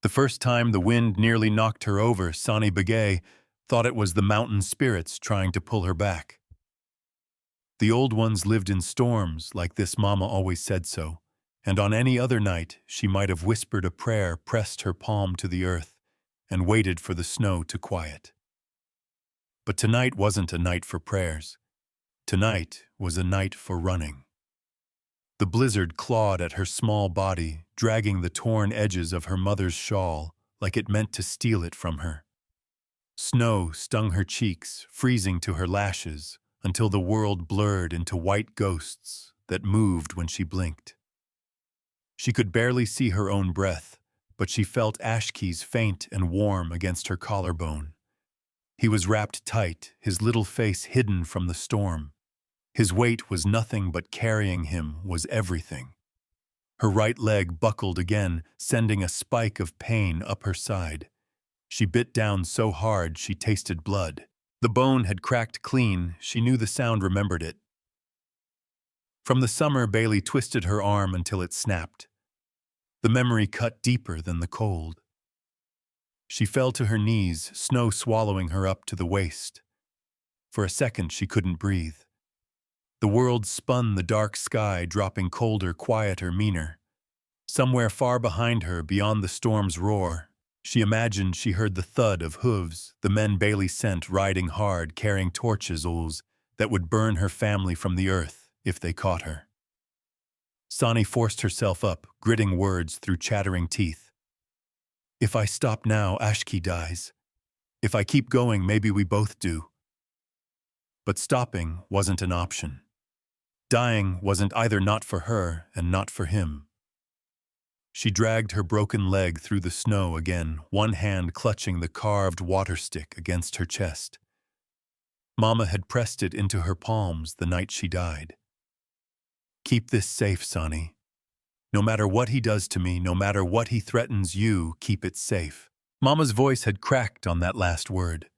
The first time the wind nearly knocked her over, Sani Begay thought it was the mountain spirits trying to pull her back. The old ones lived in storms, like this Mama always said so, and on any other night she might have whispered a prayer, pressed her palm to the earth, and waited for the snow to quiet. But tonight wasn't a night for prayers. Tonight was a night for running. The blizzard clawed at her small body, dragging the torn edges of her mother's shawl like it meant to steal it from her. Snow stung her cheeks, freezing to her lashes, until the world blurred into white ghosts that moved when she blinked. She could barely see her own breath, but she felt Ashki's faint and warm against her collarbone. He was wrapped tight, his little face hidden from the storm. His weight was nothing, but carrying him was everything. Her right leg buckled again, sending a spike of pain up her side. She bit down so hard she tasted blood. The bone had cracked clean, she knew the sound, remembered it. From the summer, Bailey twisted her arm until it snapped. The memory cut deeper than the cold. She fell to her knees, snow swallowing her up to the waist. For a second she couldn't breathe. The world spun, the dark sky dropping colder, quieter, meaner. Somewhere far behind her, beyond the storm's roar, she imagined she heard the thud of hooves, the men Bailey sent riding hard, carrying torches that would burn her family from the earth if they caught her. Sani forced herself up, gritting words through chattering teeth. If I stop now, Ashki dies. If I keep going, maybe we both do. But stopping wasn't an option. Dying wasn't either, not for her and not for him. She dragged her broken leg through the snow again, one hand clutching the carved water stick against her chest. Mama had pressed it into her palms the night she died. Keep this safe, Sani. No matter what he does to me, no matter what he threatens you, keep it safe. Mama's voice had cracked on that last word.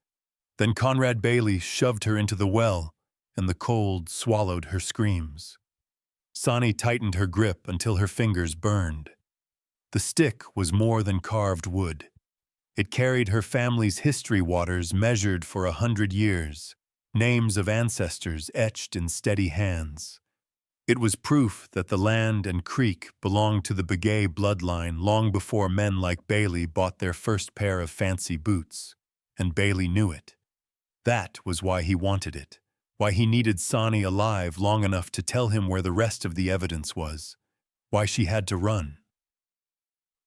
Then Conrad Bailey shoved her into the well, and the cold swallowed her screams. Sani tightened her grip until her fingers burned. The stick was more than carved wood. It carried her family's history waters measured for 100 years, names of ancestors etched in steady hands. It was proof that the land and creek belonged to the Begay bloodline long before men like Bailey bought their first pair of fancy boots, and Bailey knew it. That was why he wanted it, why he needed Sani alive long enough to tell him where the rest of the evidence was, why she had to run.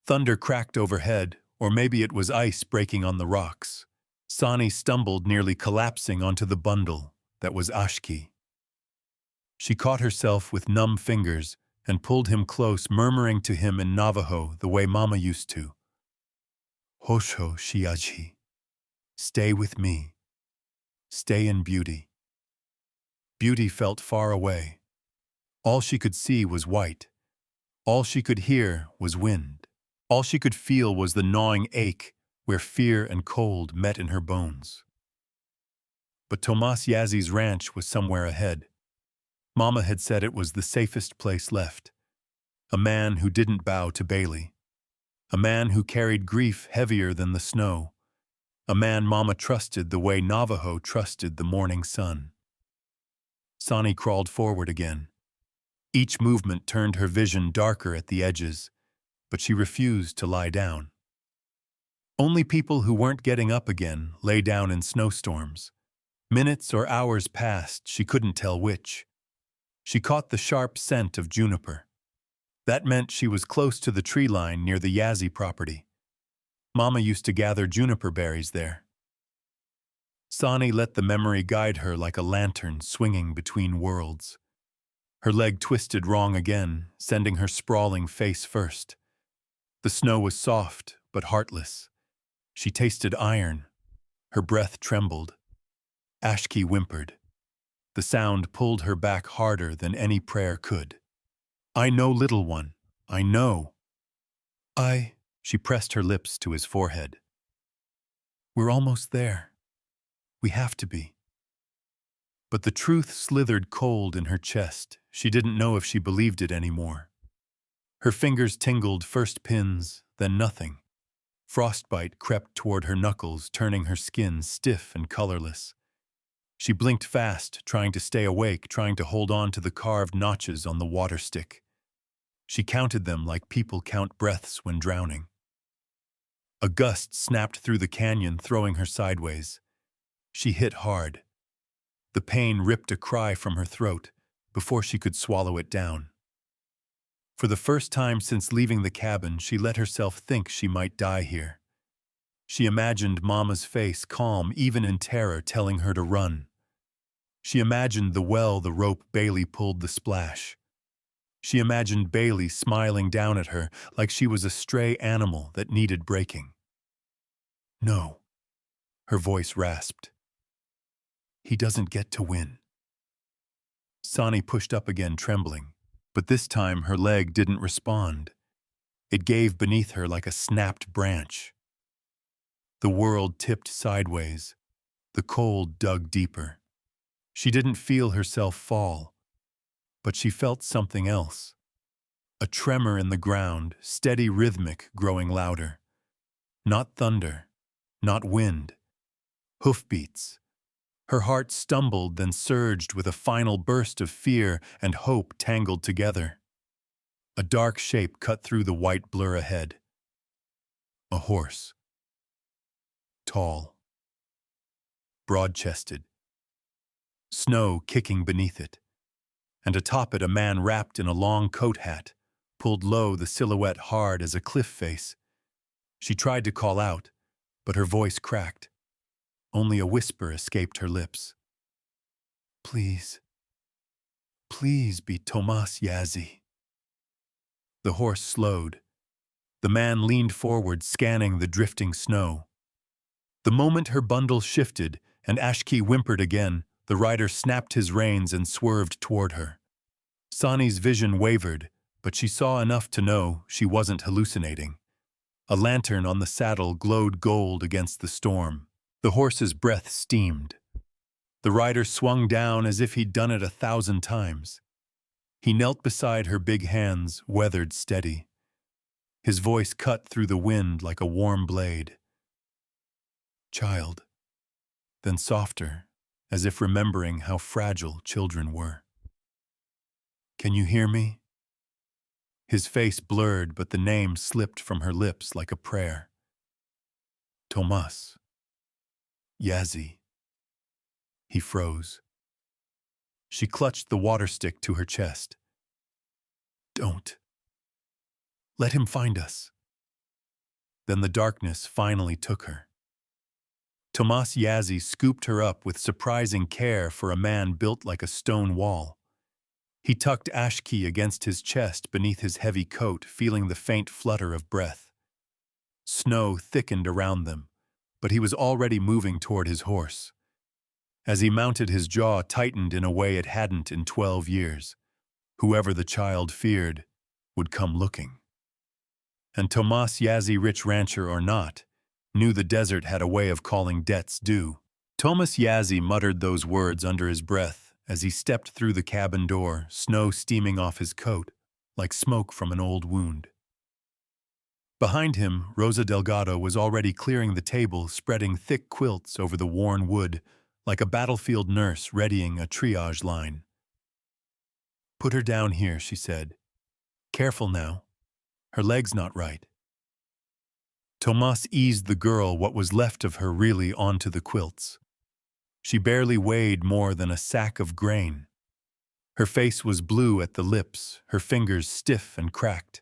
Thunder cracked overhead, or maybe it was ice breaking on the rocks. Sani stumbled, nearly collapsing onto the bundle that was Ashki. She caught herself with numb fingers and pulled him close, murmuring to him in Navajo the way Mama used to. Hosho shiaji. Stay with me. Stay in beauty. Beauty felt far away. All she could see was white. All she could hear was wind. All she could feel was the gnawing ache where fear and cold met in her bones. But Tomas Yazzi's ranch was somewhere ahead. Mama had said it was the safest place left. A man who didn't bow to Bailey. A man who carried grief heavier than the snow. A man Mama trusted the way Navajo trusted the morning sun. Sani crawled forward again. Each movement turned her vision darker at the edges, but she refused to lie down. Only people who weren't getting up again lay down in snowstorms. Minutes or hours passed, she couldn't tell which. She caught the sharp scent of juniper. That meant she was close to the tree line near the Yazzie property. Mama used to gather juniper berries there. Sani let the memory guide her like a lantern swinging between worlds. Her leg twisted wrong again, sending her sprawling face first. The snow was soft but heartless. She tasted iron. Her breath trembled. Ashki whimpered. The sound pulled her back harder than any prayer could. I know, little one. I know. She pressed her lips to his forehead. We're almost there. We have to be. But the truth slithered cold in her chest. She didn't know if she believed it anymore. Her fingers tingled, first pins, then nothing. Frostbite crept toward her knuckles, turning her skin stiff and colorless. She blinked fast, trying to stay awake, trying to hold on to the carved notches on the water stick. She counted them like people count breaths when drowning. A gust snapped through the canyon, throwing her sideways. She hit hard. The pain ripped a cry from her throat before she could swallow it down. For the first time since leaving the cabin, she let herself think she might die here. She imagined Mama's face, calm even in terror, telling her to run. She imagined the well the rope Bailey pulled the splash. She imagined Bailey smiling down at her like she was a stray animal that needed breaking. No, her voice rasped. He doesn't get to win. Sonny pushed up again, trembling, but this time her leg didn't respond. It gave beneath her like a snapped branch. The world tipped sideways. The cold dug deeper. She didn't feel herself fall, but she felt something else. A tremor in the ground, steady, rhythmic, growing louder. Not thunder, not wind. Hoofbeats. Her heart stumbled, then surged with a final burst of fear and hope tangled together. A dark shape cut through the white blur ahead. A horse. Tall. Broad-chested. Snow kicking beneath it. And atop it a man wrapped in a long coat hat, pulled low, the silhouette hard as a cliff face. She tried to call out, but her voice cracked. Only a whisper escaped her lips. Please, please be Tomas Yazzie. The horse slowed. The man leaned forward, scanning the drifting snow. The moment her bundle shifted and Ashki whimpered again, the rider snapped his reins and swerved toward her. Sonny's vision wavered, but she saw enough to know she wasn't hallucinating. A lantern on the saddle glowed gold against the storm. The horse's breath steamed. The rider swung down as if he'd done it 1,000 times. He knelt beside her, big hands weathered steady. His voice cut through the wind like a warm blade. Child. Then softer, as if remembering how fragile children were. Can you hear me? His face blurred, but the name slipped from her lips like a prayer. Tomas. Yazzie. He froze. She clutched the water stick to her chest. Don't. Let him find us. Then the darkness finally took her. Tomas Yazzie scooped her up with surprising care for a man built like a stone wall. He tucked Ashki against his chest beneath his heavy coat, feeling the faint flutter of breath. Snow thickened around them, but he was already moving toward his horse. As he mounted, his jaw tightened in a way it hadn't in 12 years. Whoever the child feared would come looking. And Tomas Yazzie, rich rancher or not, knew the desert had a way of calling debts due. Tomas Yazzie muttered those words under his breath as he stepped through the cabin door, snow steaming off his coat like smoke from an old wound. Behind him, Rosa Delgado was already clearing the table, spreading thick quilts over the worn wood like a battlefield nurse readying a triage line. Put her down here, she said. Careful now. Her leg's not right. Tomas eased the girl, what was left of her really, onto the quilts. She barely weighed more than a sack of grain. Her face was blue at the lips, her fingers stiff and cracked.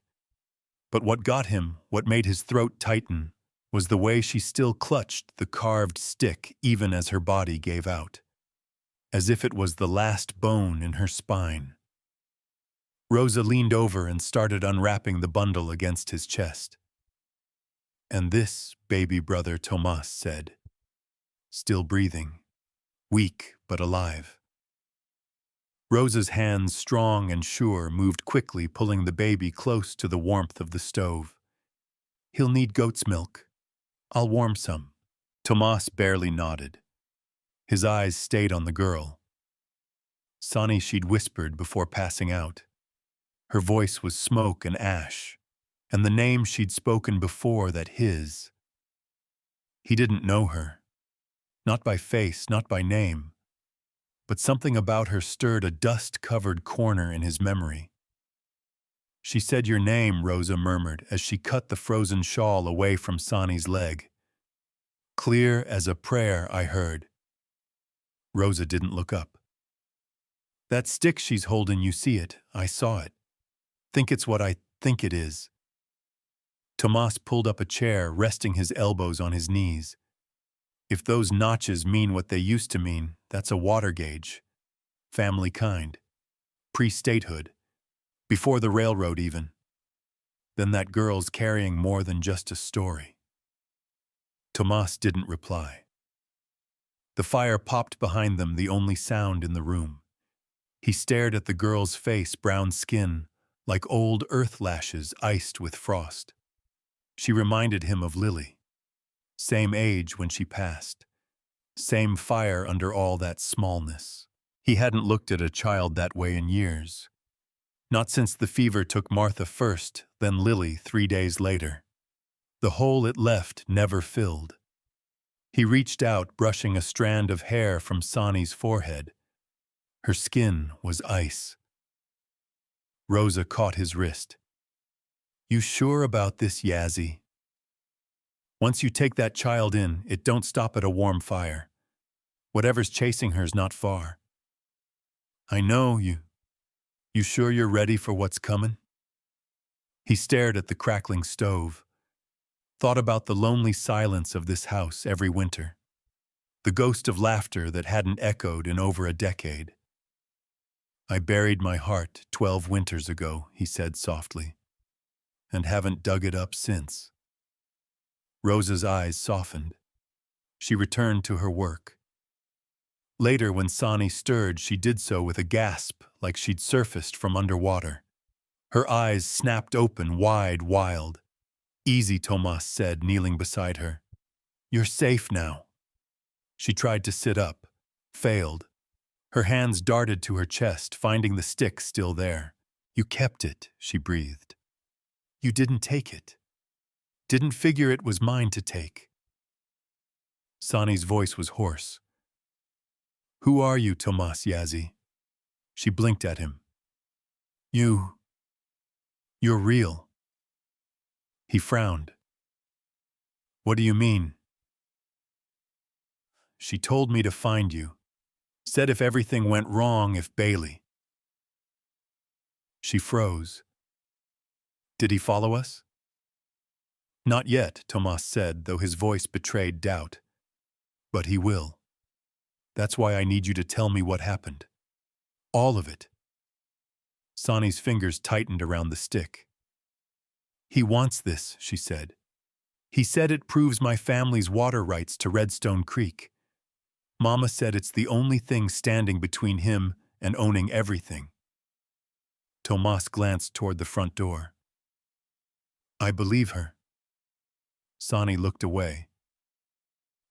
But what got him, what made his throat tighten, was the way she still clutched the carved stick even as her body gave out, as if it was the last bone in her spine. Rosa leaned over and started unwrapping the bundle against his chest. And this, baby brother, Tomas said, still breathing, weak but alive. Rosa's hands, strong and sure, moved quickly, pulling the baby close to the warmth of the stove. He'll need goat's milk. I'll warm some. Tomas barely nodded. His eyes stayed on the girl. Sonny, she'd whispered before passing out. Her voice was smoke and ash, and the name she'd spoken before, that his, He didn't know her. Not by face, not by name. But something about her stirred a dust-covered corner in his memory. She said your name, Rosa murmured as she cut the frozen shawl away from Sani's leg. Clear as a prayer, I heard. Rosa didn't look up. That stick she's holding, you see it. I saw it. Think it's what I think it is. Tomas pulled up a chair, resting his elbows on his knees. If those notches mean what they used to mean, that's a water gauge. Family kind. Pre-statehood. Before the railroad even. Then that girl's carrying more than just a story. Tomas didn't reply. The fire popped behind them, the only sound in the room. He stared at the girl's face, brown skin, like old earth lashes iced with frost. She reminded him of Lily. Same age when she passed. Same fire under all that smallness. He hadn't looked at a child that way in years. Not since the fever took Martha first, then Lily 3 days later. The hole it left never filled. He reached out, brushing a strand of hair from Sani's forehead. Her skin was ice. Rosa caught his wrist. You sure about this, Yazzie? Once you take that child in, it don't stop at a warm fire. Whatever's chasing her's not far. I know you. You sure you're ready for what's coming? He stared at the crackling stove. Thought about the lonely silence of this house every winter. The ghost of laughter that hadn't echoed in over a decade. I buried my heart 12 winters ago, he said softly, and haven't dug it up since. Rosa's eyes softened. She returned to her work. Later, when Sani stirred, she did so with a gasp, like she'd surfaced from underwater. Her eyes snapped open, wide, wild. Easy, Tomas said, kneeling beside her. You're safe now. She tried to sit up, failed. Her hands darted to her chest, finding the stick still there. You kept it, she breathed. You didn't take it. Didn't figure it was mine to take. Sani's voice was hoarse. Who are you, Tomas Yazzie? She blinked at him. You're real. He frowned. What do you mean? She told me to find you. Said if everything went wrong, if Bailey. She froze. Did he follow us? Not yet, Tomas said, though his voice betrayed doubt. But he will. That's why I need you to tell me what happened. All of it. Sani's fingers tightened around the stick. He wants this, she said. He said it proves my family's water rights to Redstone Creek. Mama said it's the only thing standing between him and owning everything. Tomas glanced toward the front door. I believe her. Sani looked away.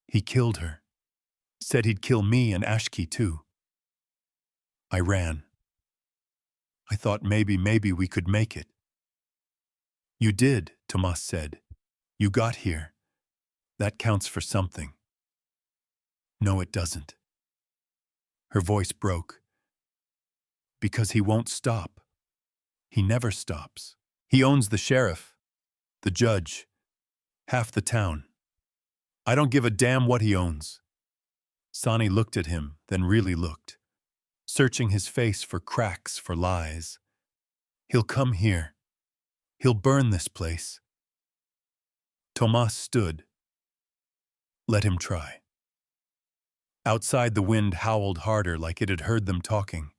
He killed her. Said he'd kill me and Ashki too. I ran. I thought maybe we could make it. You did, Tomas said. You got here. That counts for something. No, it doesn't. Her voice broke. Because he won't stop. He never stops. He owns the sheriff, the judge, half the town. I don't give a damn what he owns. Sani looked at him, then really looked, searching his face for cracks, for lies. He'll come here. He'll burn this place. Tomas stood. Let him try. Outside, the wind howled harder, like it had heard them talking.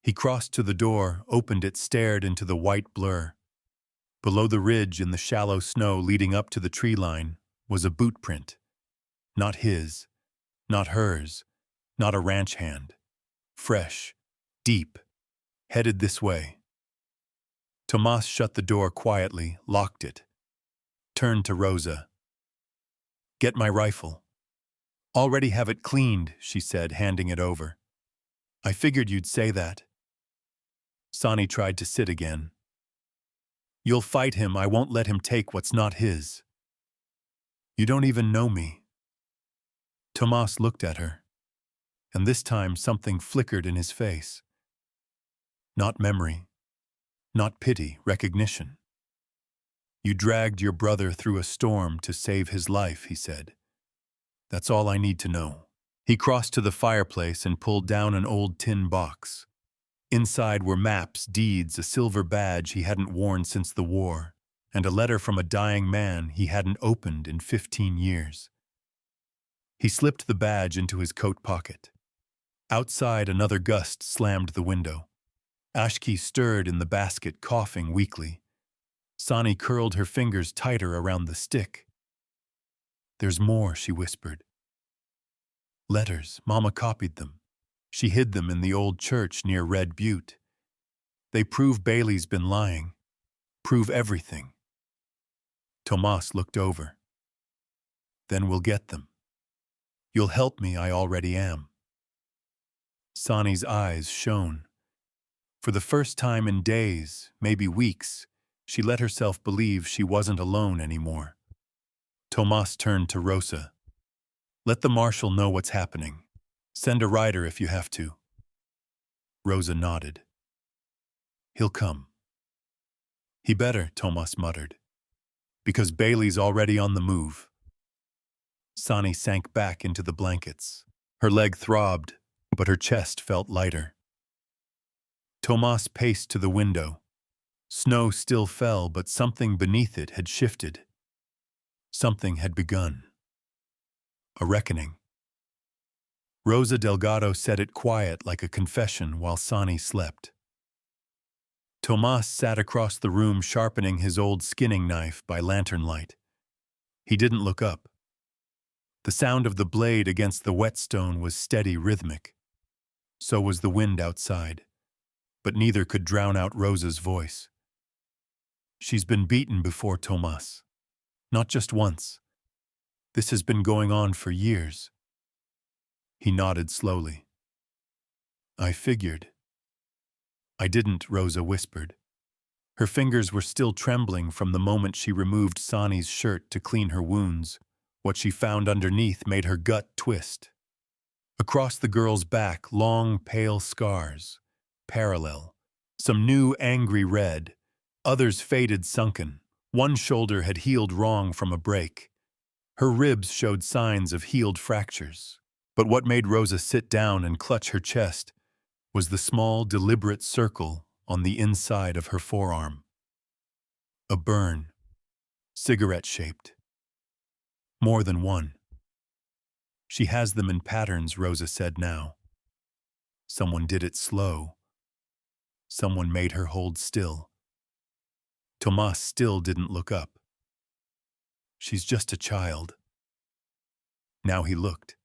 He crossed to the door, opened it, stared into the white blur. Below the ridge in the shallow snow leading up to the tree line was a boot print. Not his, not hers, not a ranch hand. Fresh, deep, headed this way. Tomas shut the door quietly, locked it. Turned to Rosa. Get my rifle. Already have it cleaned, she said, handing it over. I figured you'd say that. Sani tried to sit again. You'll fight him. I won't let him take what's not his. You don't even know me. Tomas looked at her, and this time something flickered in his face. Not memory, not pity, recognition. You dragged your brother through a storm to save his life, he said. That's all I need to know. He crossed to the fireplace and pulled down an old tin box. Inside were maps, deeds, a silver badge he hadn't worn since the war, and a letter from a dying man he hadn't opened in 15 years. He slipped the badge into his coat pocket. Outside, another gust slammed the window. Ashki stirred in the basket, coughing weakly. Sani curled her fingers tighter around the stick. There's more, she whispered. Letters, Mama copied them. She hid them in the old church near Red Butte. They prove Bailey's been lying. Prove everything. Tomas looked over. Then we'll get them. You'll help me, I already am. Sani's eyes shone. For the first time in days, maybe weeks, she let herself believe she wasn't alone anymore. Tomas turned to Rosa. Let the marshal know what's happening. Send a rider if you have to. Rosa nodded. He'll come. He better, Tomas muttered. Because Bailey's already on the move. Sani sank back into the blankets. Her leg throbbed, but her chest felt lighter. Tomas paced to the window. Snow still fell, but something beneath it had shifted. Something had begun. A reckoning. Rosa Delgado said it quiet like a confession while Sani slept. Tomas sat across the room sharpening his old skinning knife by lantern light. He didn't look up. The sound of the blade against the whetstone was steady, rhythmic. So was the wind outside, but neither could drown out Rosa's voice. She's been beaten before, Tomas. Not just once. This has been going on for years. He nodded slowly. I figured. I didn't, Rosa whispered. Her fingers were still trembling from the moment she removed Sani's shirt to clean her wounds. What she found underneath made her gut twist. Across the girl's back, long, pale scars. Parallel. Some new, angry red. Others faded, sunken. One shoulder had healed wrong from a break. Her ribs showed signs of healed fractures. But what made Rosa sit down and clutch her chest was the small, deliberate circle on the inside of her forearm. A burn, cigarette-shaped. More than one. She has them in patterns, Rosa said now. Someone did it slow. Someone made her hold still. Tomas still didn't look up. She's just a child. Now he looked,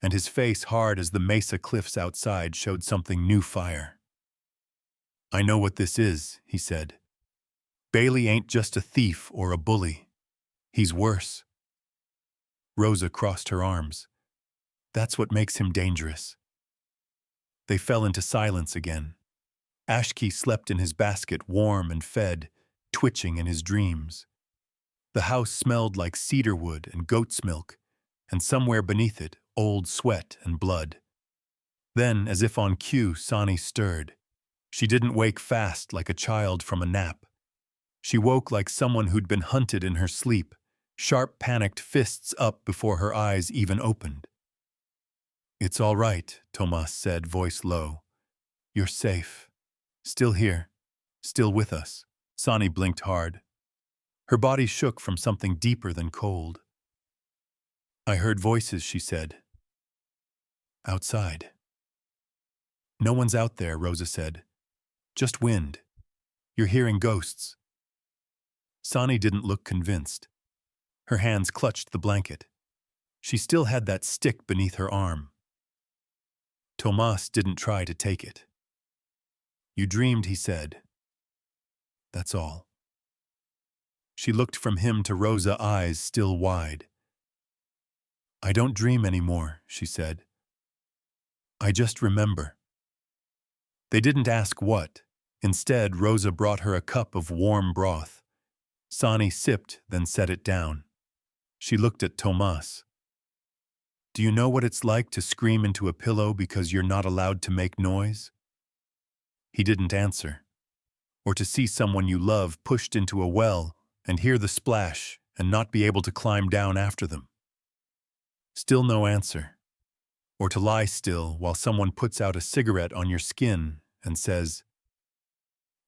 and his face, hard as the mesa cliffs outside, showed something new fire. I know what this is, he said. Bailey ain't just a thief or a bully. He's worse. Rosa crossed her arms. That's what makes him dangerous. They fell into silence again. Ashki slept in his basket, warm and fed, twitching in his dreams. The house smelled like cedar wood and goat's milk, and somewhere beneath it, old sweat and blood. Then, as if on cue, Sani stirred. She didn't wake fast like a child from a nap. She woke like someone who'd been hunted in her sleep, sharp, panicked fists up before her eyes even opened. It's all right, Tomas said, voice low. You're safe. Still here. Still with us. Sani blinked hard. Her body shook from something deeper than cold. I heard voices, she said. Outside. No one's out there, Rosa said. Just wind. You're hearing ghosts. Sani didn't look convinced. Her hands clutched the blanket. She still had that stick beneath her arm. Tomas didn't try to take it. You dreamed, he said. That's all. She looked from him to Rosa, eyes still wide. I don't dream anymore, she said. I just remember. They didn't ask what. Instead, Rosa brought her a cup of warm broth. Sani sipped, then set it down. She looked at Tomas. Do you know what it's like to scream into a pillow because you're not allowed to make noise? He didn't answer. Or to see someone you love pushed into a well and hear the splash and not be able to climb down after them. Still no answer. Or to lie still while someone puts out a cigarette on your skin and says,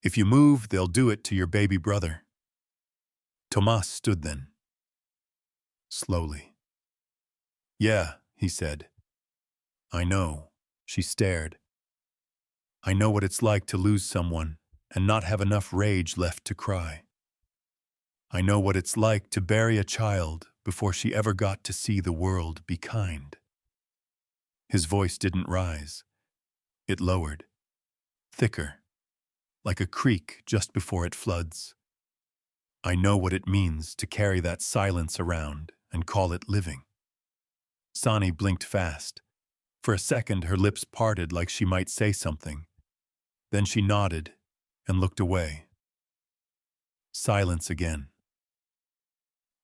"If you move, they'll do it to your baby brother." Tomas stood then. Slowly. "Yeah," he said. "I know." She stared. "I know what it's like to lose someone and not have enough rage left to cry. I know what it's like to bury a child before she ever got to see the world be kind." His voice didn't rise. It lowered. Thicker. Like a creek just before it floods. "I know what it means to carry that silence around and call it living." Sani blinked fast. For a second, her lips parted like she might say something. Then she nodded and looked away. Silence again.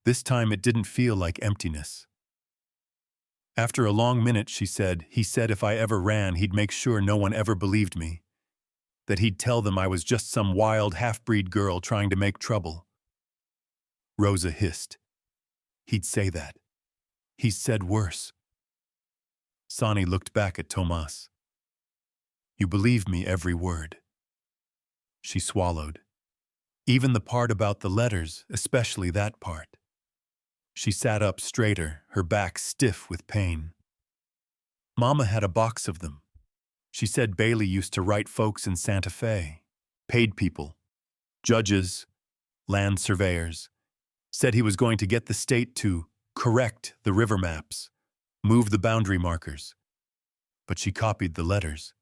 This time it didn't feel like emptiness. After a long minute, she said, "He said if I ever ran, he'd make sure no one ever believed me. That he'd tell them I was just some wild half-breed girl trying to make trouble." Rosa hissed. "He'd say that. He's said worse." Sani looked back at Tomas. "You believe me every word." She swallowed. Even the part about the letters, especially that part. She sat up straighter, her back stiff with pain. Mama had a box of them. She said Bailey used to write folks in Santa Fe. Paid people. Judges. Land surveyors. Said he was going to get the state to correct the river maps. Move the boundary markers. But she copied the letters.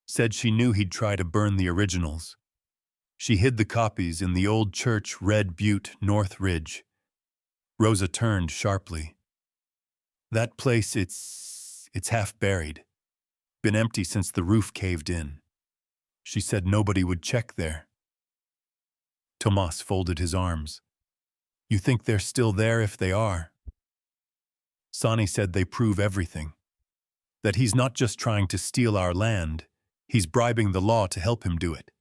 Said she knew he'd try to burn the originals. She hid the copies in the old church Red Butte North Ridge. Rosa turned sharply. "That place, it's half buried. Been empty since the roof caved in." She said nobody would check there. Tomas folded his arms. "You think they're still there if they are?" Sani said they prove everything. That he's not just trying to steal our land, he's bribing the law to help him do it.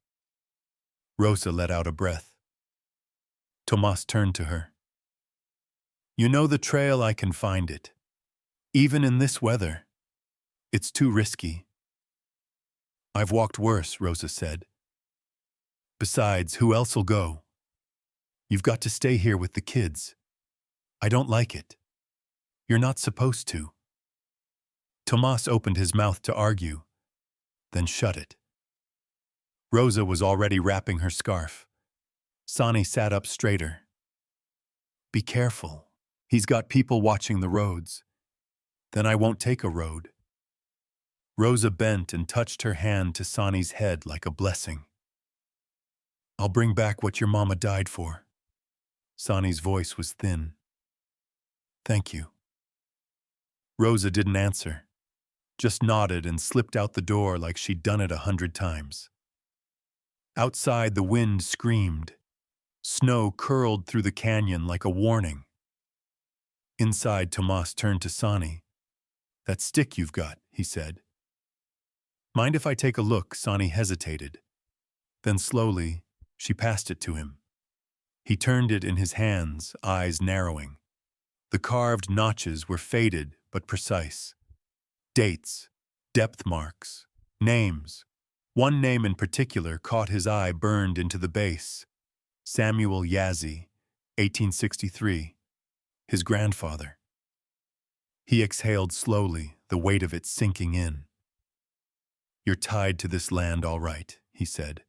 Rosa let out a breath. Tomas turned to her. "You know the trail, I can find it. Even in this weather. It's too risky." "I've walked worse," Rosa said. "Besides, who else'll go? You've got to stay here with the kids. I don't like it. You're not supposed to." Tomas opened his mouth to argue, then shut it. Rosa was already wrapping her scarf. Sani sat up straighter. "Be careful. He's got people watching the roads. Then I won't take a road." Rosa bent and touched her hand to Sani's head like a blessing. "I'll bring back what your mama died for." Sani's voice was thin. "Thank you." Rosa didn't answer, just nodded and slipped out the door like she'd done it 100 times. Outside, the wind screamed. Snow curled through the canyon like a warning. Inside, Tomas turned to Sani. "That stick you've got," he said. "Mind if I take a look?" Sani hesitated. Then slowly, she passed it to him. He turned it in his hands, eyes narrowing. The carved notches were faded but precise. Dates, depth marks, names. One name in particular caught his eye burned into the base. Samuel Yazzie, 1863. His grandfather. He exhaled slowly, the weight of it sinking in. "You're tied to this land all right," he said.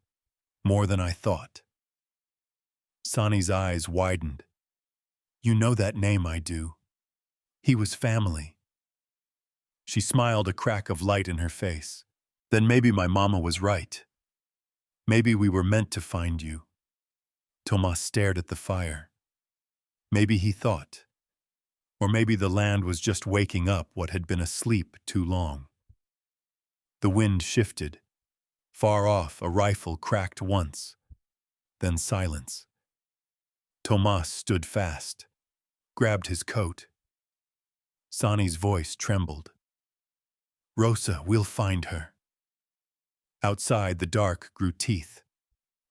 "More than I thought." Sani's eyes widened. "You know that name, I do. He was family." She smiled, a crack of light in her face. "Then maybe my mama was right. Maybe we were meant to find you." Tomas stared at the fire. Maybe he thought. Or maybe the land was just waking up what had been asleep too long. The wind shifted. Far off, a rifle cracked once. Then silence. Tomas stood fast. grabbed his coat. Sani's voice trembled. "Rosa, we'll find her." Outside, the dark grew teeth.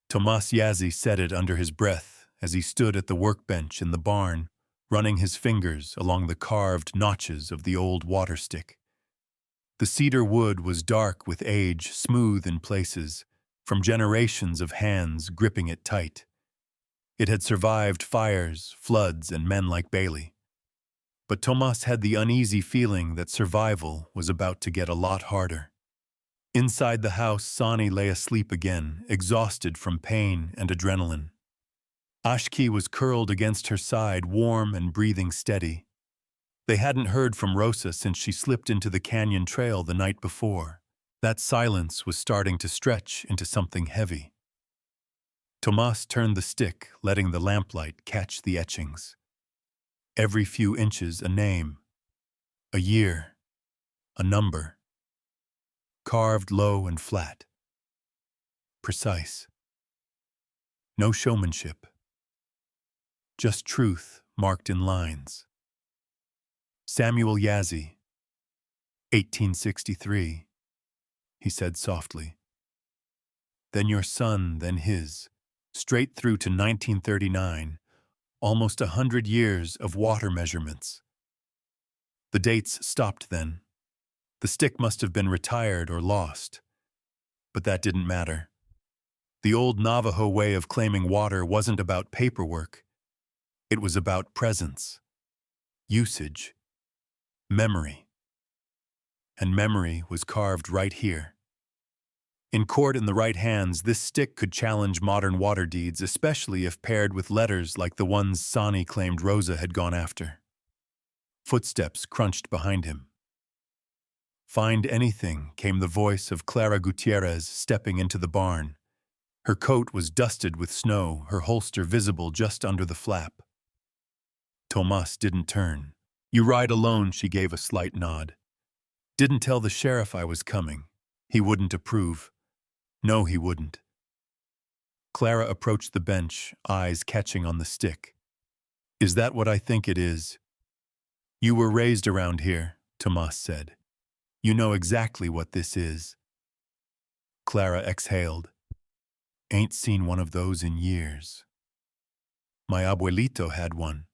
Tomas Yazzie said it under his breath as he stood at the workbench in the barn, running his fingers along the carved notches of the old water stick. The cedar wood was dark with age, smooth in places, from generations of hands gripping it tight. It had survived fires, floods, and men like Bailey. But Tomas had the uneasy feeling that survival was about to get a lot harder. Inside the house, Sani lay asleep again, exhausted from pain and adrenaline. Ashki was curled against her side, warm and breathing steady. They hadn't heard from Rosa since she slipped into the canyon trail the night before. That silence was starting to stretch into something heavy. Tomas turned the stick, letting the lamplight catch the etchings. Every few inches a name, a year, a number. Carved low and flat. Precise. No showmanship. Just truth marked in lines. Samuel Yazzie, 1863, he said softly. Then your son, then his, straight through to 1939, almost 100 years of water measurements. The dates stopped then. The stick must have been retired or lost. But that didn't matter. The old Navajo way of claiming water wasn't about paperwork. It was about presence, usage, memory. And memory was carved right here. In court in the right hands, this stick could challenge modern water deeds, especially if paired with letters like the ones Sani claimed Rosa had gone after. Footsteps crunched behind him. "Find anything," came the voice of Clara Gutierrez stepping into the barn. Her coat was dusted with snow, her holster visible just under the flap. Tomas didn't turn. "You ride alone," she gave a slight nod. "Didn't tell the sheriff I was coming. He wouldn't approve. No, he wouldn't." Clara approached the bench, eyes catching on the stick. "Is that what I think it is?" "You were raised around here," Tomas said. "You know exactly what this is." Clara exhaled. "Ain't seen one of those in years. My abuelito had one.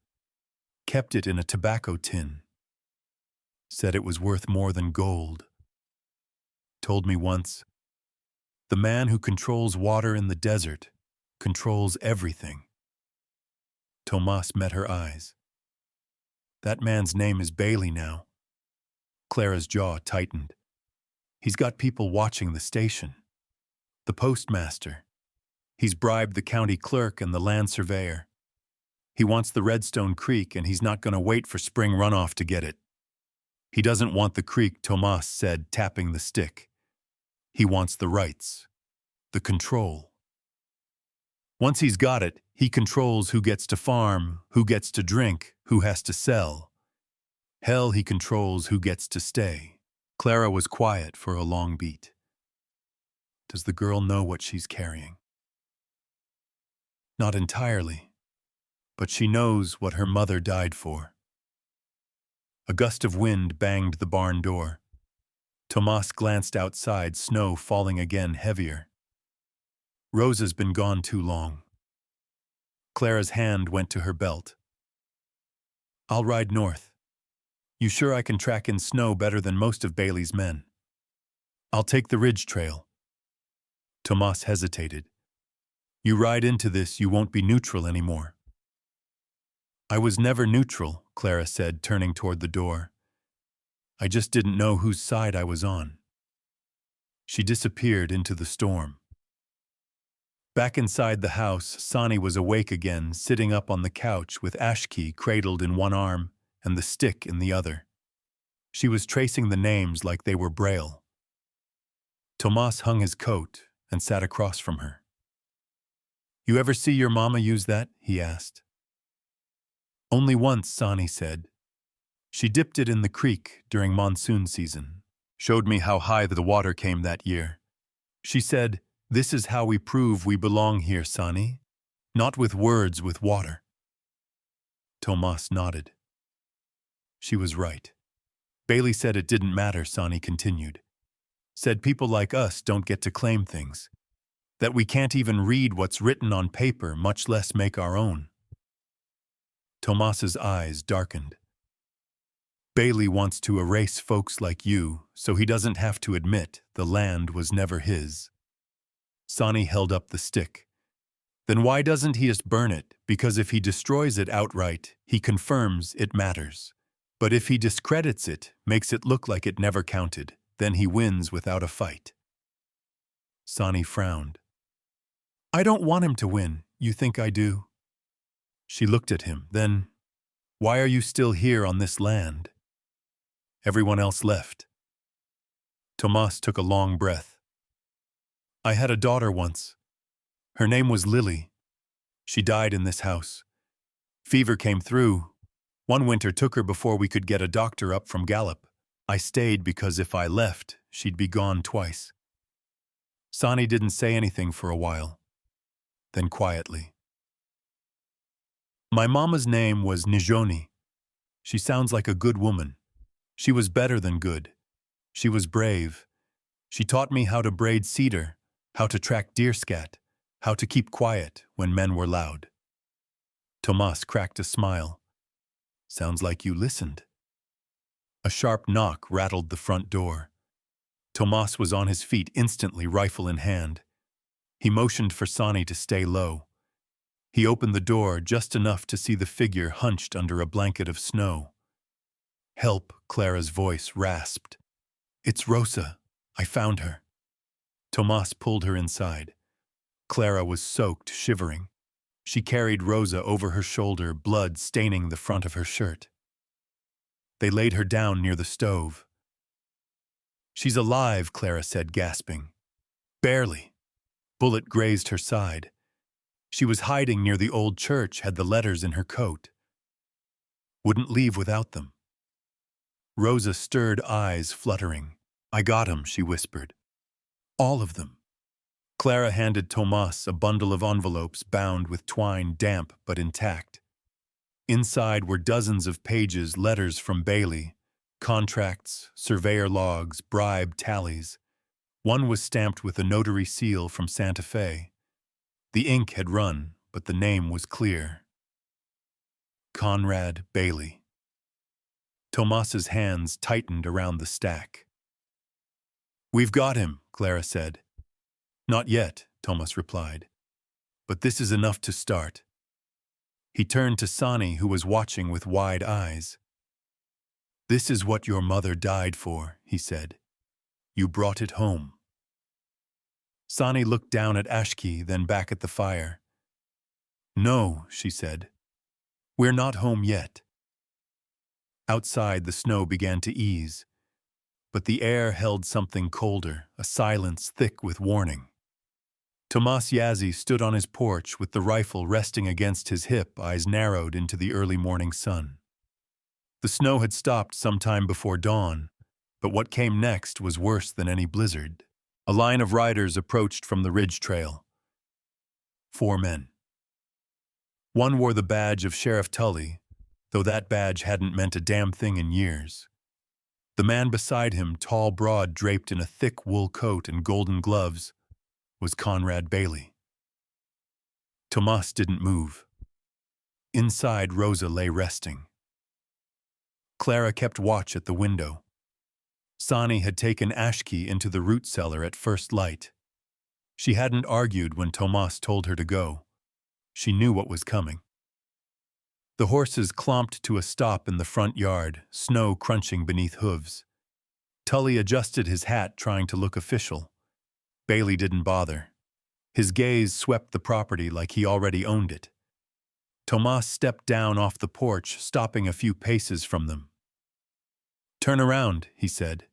Kept it in a tobacco tin. Said it was worth more than gold. Told me once, the man who controls water in the desert controls everything." Tomas met her eyes. "That man's name is Bailey now." Clara's jaw tightened. "He's got people watching the station. The postmaster. He's bribed the county clerk and the land surveyor. He wants the Redstone Creek, and he's not going to wait for spring runoff to get it. He doesn't want the creek," Tomas said, tapping the stick. "He wants the rights, the control. Once he's got it, he controls who gets to farm, who gets to drink, who has to sell. Hell, he controls who gets to stay." Clara was quiet for a long beat. Does the girl know what she's carrying? Not entirely, but she knows what her mother died for. A gust of wind banged the barn door. Tomas glanced outside, snow falling again heavier. Rosa's been gone too long. Clara's hand went to her belt. "I'll ride north. You sure I can track in snow better than most of Bailey's men?" "I'll take the ridge trail." Tomas hesitated. "You ride into this, you won't be neutral anymore." "I was never neutral," Clara said, turning toward the door. "I just didn't know whose side I was on." She disappeared into the storm. Back inside the house, Sani was awake again, sitting up on the couch with Ashki cradled in one arm and the stick in the other. She was tracing the names like they were braille. Tomas hung his coat and sat across from her. "You ever see your mama use that?" he asked. "Only once," Sani said. "She dipped it in the creek during monsoon season. Showed me how high the water came that year. She said, 'This is how we prove we belong here, Sani. Not with words, with water.'" Tomas nodded. She was right. Bailey said it didn't matter, Sonny continued. Said people like us don't get to claim things. That we can't even read what's written on paper, much less make our own. Tomas's eyes darkened. Bailey wants to erase folks like you so he doesn't have to admit the land was never his. Sonny held up the stick. Then why doesn't he just burn it? Because if he destroys it outright, he confirms it matters. But if he discredits it, makes it look like it never counted, then he wins without a fight. Sonny frowned. I don't want him to win. You think I do? She looked at him. Then, why are you still here on this land? Everyone else left. Tomas took a long breath. I had a daughter once. Her name was Lily. She died in this house. Fever came through. One winter took her before we could get a doctor up from Gallup. I stayed because if I left, she'd be gone twice. Sonny didn't say anything for a while. Then quietly. My mama's name was Nijoni. She sounds like a good woman. She was better than good. She was brave. She taught me how to braid cedar, how to track deerscat, how to keep quiet when men were loud. Tomas cracked a smile. Sounds like you listened. A sharp knock rattled the front door. Tomas was on his feet instantly, rifle in hand. He motioned for Sonny to stay low. He opened the door just enough to see the figure hunched under a blanket of snow. Help, Clara's voice rasped. It's Rosa. I found her. Tomas pulled her inside. Clara was soaked, shivering. She carried Rosa over her shoulder, blood staining the front of her shirt. They laid her down near the stove. She's alive, Clara said, gasping. Barely. Bullet grazed her side. She was hiding near the old church, had the letters in her coat. Wouldn't leave without them. Rosa stirred, eyes fluttering. I got 'em, she whispered. All of them. Clara handed Tomas a bundle of envelopes bound with twine, damp but intact. Inside were dozens of pages, letters from Bailey, contracts, surveyor logs, bribe tallies. One was stamped with a notary seal from Santa Fe. The ink had run, but the name was clear. Conrad Bailey. Tomas's hands tightened around the stack. We've got him, Clara said. Not yet, Tomas replied. But this is enough to start. He turned to Sonny, who was watching with wide eyes. This is what your mother died for, he said. You brought it home. Sonny looked down at Ashki, then back at the fire. No, she said. We're not home yet. Outside, the snow began to ease, but the air held something colder, a silence thick with warning. Tomas Yazzie stood on his porch with the rifle resting against his hip, eyes narrowed into the early morning sun. The snow had stopped some time before dawn, but what came next was worse than any blizzard. A line of riders approached from the ridge trail. 4 men. One wore the badge of Sheriff Tully, though that badge hadn't meant a damn thing in years. The man beside him, tall, broad, draped in a thick wool coat and golden gloves, was Conrad Bailey. Tomas didn't move. Inside, Rosa lay resting. Clara kept watch at the window. Sonny had taken Ashki into the root cellar at first light. She hadn't argued when Tomas told her to go. She knew what was coming. The horses clomped to a stop in the front yard, snow crunching beneath hooves. Tully adjusted his hat, trying to look official. Bailey didn't bother. His gaze swept the property like he already owned it. Tomas stepped down off the porch, stopping a few paces from them. Turn around, he said.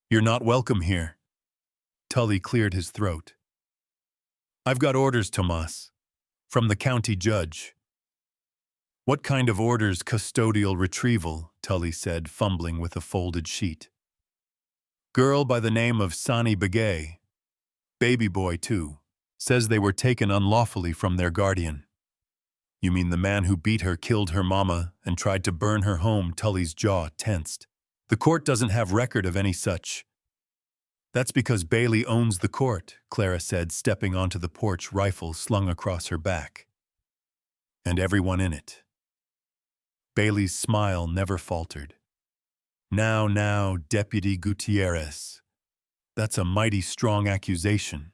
You're not welcome here. Tully cleared his throat. I've got orders, Tomas. From the county judge. What kind of orders? Custodial retrieval, Tully said, fumbling with a folded sheet. Girl by the name of Sonny Begay. Baby boy, too. Says they were taken unlawfully from their guardian. You mean the man who beat her, killed her mama, and tried to burn her home? Tully's jaw tensed. The court doesn't have record of any such. That's because Bailey owns the court, Clara said, stepping onto the porch, rifle slung across her back. And everyone in it. Bailey's smile never faltered. Now, Deputy Gutierrez. That's a mighty strong accusation.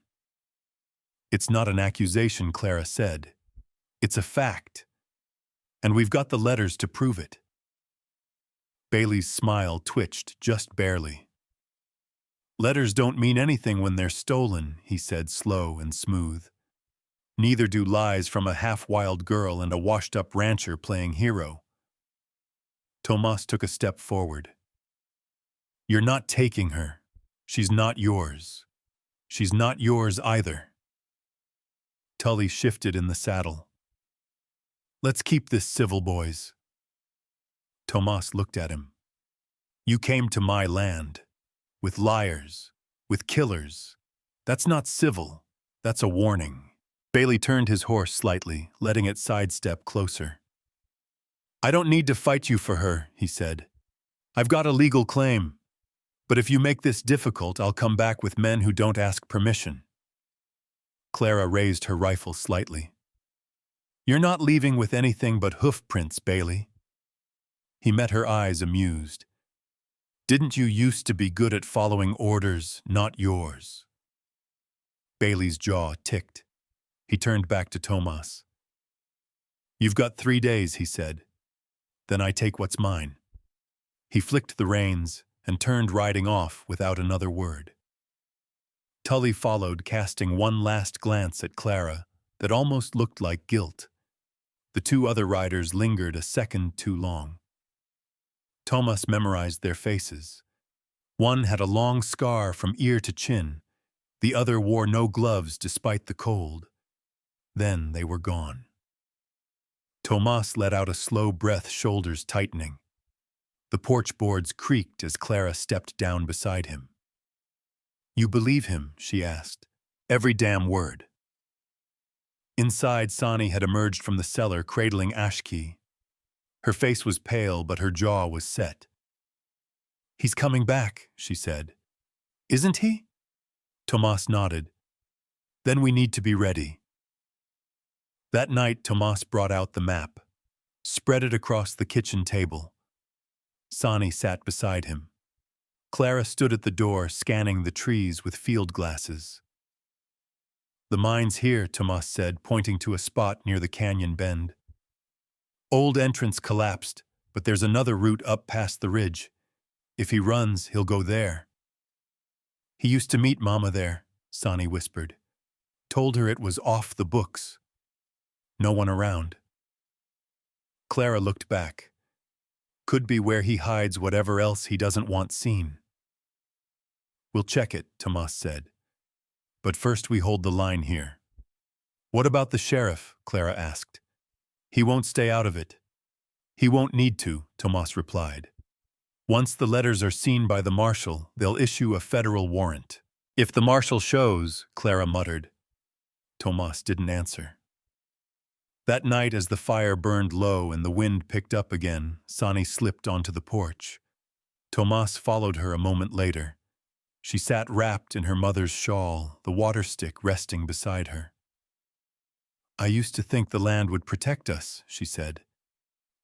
It's not an accusation, Clara said. It's a fact. And we've got the letters to prove it. Bailey's smile twitched just barely. Letters don't mean anything when they're stolen, he said, slow and smooth. Neither do lies from a half-wild girl and a washed-up rancher playing hero. Tomas took a step forward. You're not taking her. She's not yours. She's not yours either. Tully shifted in the saddle. Let's keep this civil, boys. Tomas looked at him. You came to my land. With liars. With killers. That's not civil. That's a warning. Bailey turned his horse slightly, letting it sidestep closer. I don't need to fight you for her, he said. I've got a legal claim. But if you make this difficult, I'll come back with men who don't ask permission. Clara raised her rifle slightly. You're not leaving with anything but hoof prints, Bailey. He met her eyes, amused. Didn't you used to be good at following orders, not yours? Bailey's jaw ticked. He turned back to Tomas. You've got 3 days, he said. Then I take what's mine. He flicked the reins and turned riding off without another word. Tully followed, casting one last glance at Clara that almost looked like guilt. The 2 other riders lingered a second too long. Tomas memorized their faces. One had a long scar from ear to chin. The other wore no gloves despite the cold. Then they were gone. Tomas let out a slow breath, shoulders tightening. The porch boards creaked as Clara stepped down beside him. You believe him? She asked. Every damn word. Inside, Sani had emerged from the cellar, cradling Ashki. Her face was pale, but her jaw was set. He's coming back, she said. Isn't he? Tomas nodded. Then we need to be ready. That night, Tomas brought out the map, spread it across the kitchen table. Sani sat beside him. Clara stood at the door, scanning the trees with field glasses. The mine's here, Tomas said, pointing to a spot near the canyon bend. Old entrance collapsed, but there's another route up past the ridge. If he runs, he'll go there. He used to meet Mama there, Sani whispered. Told her it was off the books. No one around. Clara looked back. Could be where he hides whatever else he doesn't want seen. We'll check it, Tomas said. But first we hold the line here. What about the sheriff? Clara asked. He won't stay out of it. He won't need to, Tomas replied. Once the letters are seen by the marshal, they'll issue a federal warrant. If the marshal shows, Clara muttered. Tomas didn't answer. That night, as the fire burned low and the wind picked up again, Sani slipped onto the porch. Tomas followed her a moment later. She sat wrapped in her mother's shawl, the water stick resting beside her. I used to think the land would protect us, she said,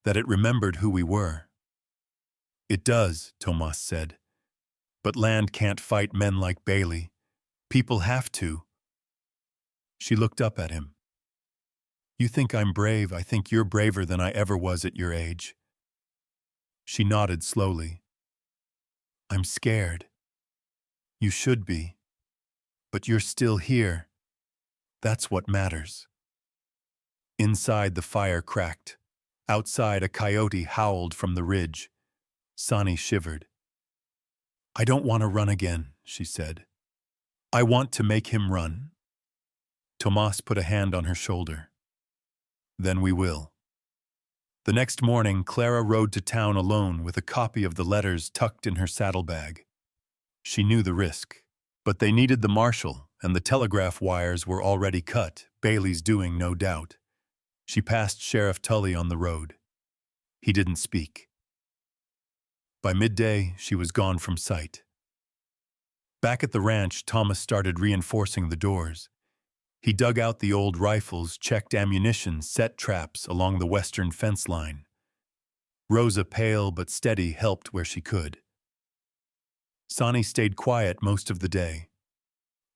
that it remembered who we were. It does, Tomas said. But land can't fight men like Bailey. People have to. She looked up at him. You think I'm brave. I think you're braver than I ever was at your age. She nodded slowly. I'm scared. You should be. But you're still here. That's what matters. Inside, the fire cracked. Outside, a coyote howled from the ridge. Sani shivered. I don't want to run again, she said. I want to make him run. Tomas put a hand on her shoulder. Then we will. The next morning, Clara rode to town alone with a copy of the letters tucked in her saddlebag. She knew the risk, but they needed the marshal, and the telegraph wires were already cut, Bailey's doing no doubt. She passed Sheriff Tully on the road. He didn't speak. By midday, she was gone from sight. Back at the ranch, Thomas started reinforcing the doors. He dug out the old rifles, checked ammunition, set traps along the western fence line. Rosa, pale but steady, helped where she could. Sonny stayed quiet most of the day,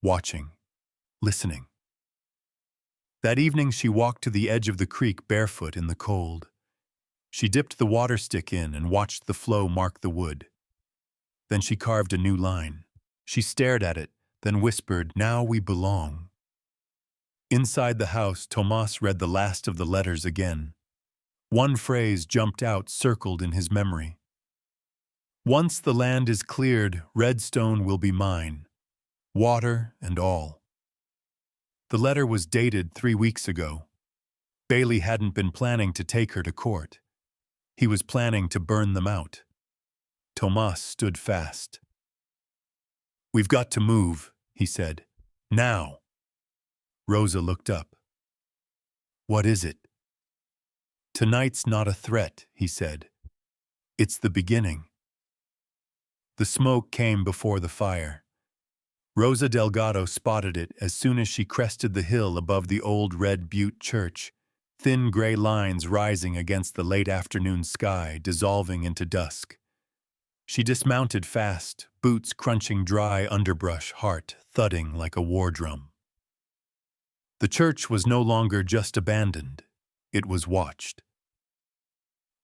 watching, listening. That evening, she walked to the edge of the creek barefoot in the cold. She dipped the water stick in and watched the flow mark the wood. Then she carved a new line. She stared at it, then whispered, "Now we belong." Inside the house, Tomas read the last of the letters again. One phrase jumped out, circled in his memory. "Once the land is cleared, Redstone will be mine, water and all." The letter was dated 3 weeks ago. Bailey hadn't been planning to take her to court. He was planning to burn them out. Tomas stood fast. "We've got to move," he said. "Now." Rosa looked up. "What is it?" "Tonight's not a threat," he said. "It's the beginning." The smoke came before the fire. Rosa Delgado spotted it as soon as she crested the hill above the old Red Butte church, thin gray lines rising against the late afternoon sky, dissolving into dusk. She dismounted fast, boots crunching dry underbrush, heart thudding like a war drum. The church was no longer just abandoned. It was watched.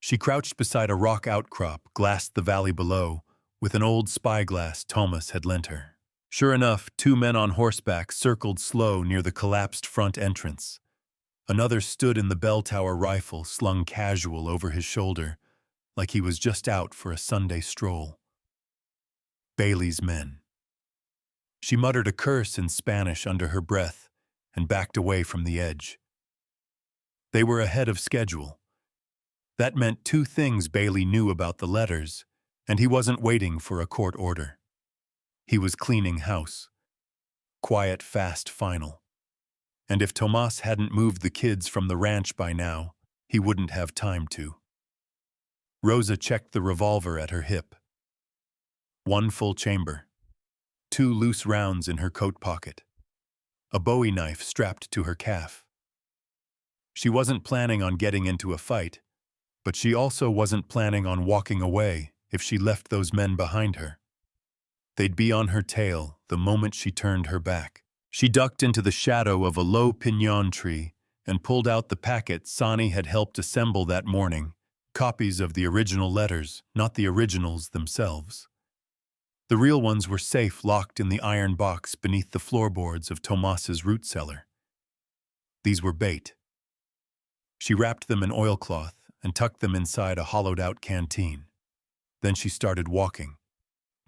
She crouched beside a rock outcrop, glassed the valley below, with an old spyglass Thomas had lent her. Sure enough, 2 men on horseback circled slow near the collapsed front entrance. Another stood in the bell tower rifle slung casual over his shoulder, like he was just out for a Sunday stroll. Bailey's men. She muttered a curse in Spanish under her breath and backed away from the edge. They were ahead of schedule. That meant 2 things Bailey knew about the letters, and he wasn't waiting for a court order. He was cleaning house. Quiet, fast, final. And if Tomas hadn't moved the kids from the ranch by now, he wouldn't have time to. Rosa checked the revolver at her hip. 1 full chamber. 2 loose rounds in her coat pocket. A Bowie knife strapped to her calf. She wasn't planning on getting into a fight, but she also wasn't planning on walking away if she left those men behind her. They'd be on her tail the moment she turned her back. She ducked into the shadow of a low piñon tree and pulled out the packet Sonny had helped assemble that morning, copies of the original letters, not the originals themselves. The real ones were safe, locked in the iron box beneath the floorboards of Tomas's root cellar. These were bait. She wrapped them in oilcloth and tucked them inside a hollowed-out canteen. Then she started walking,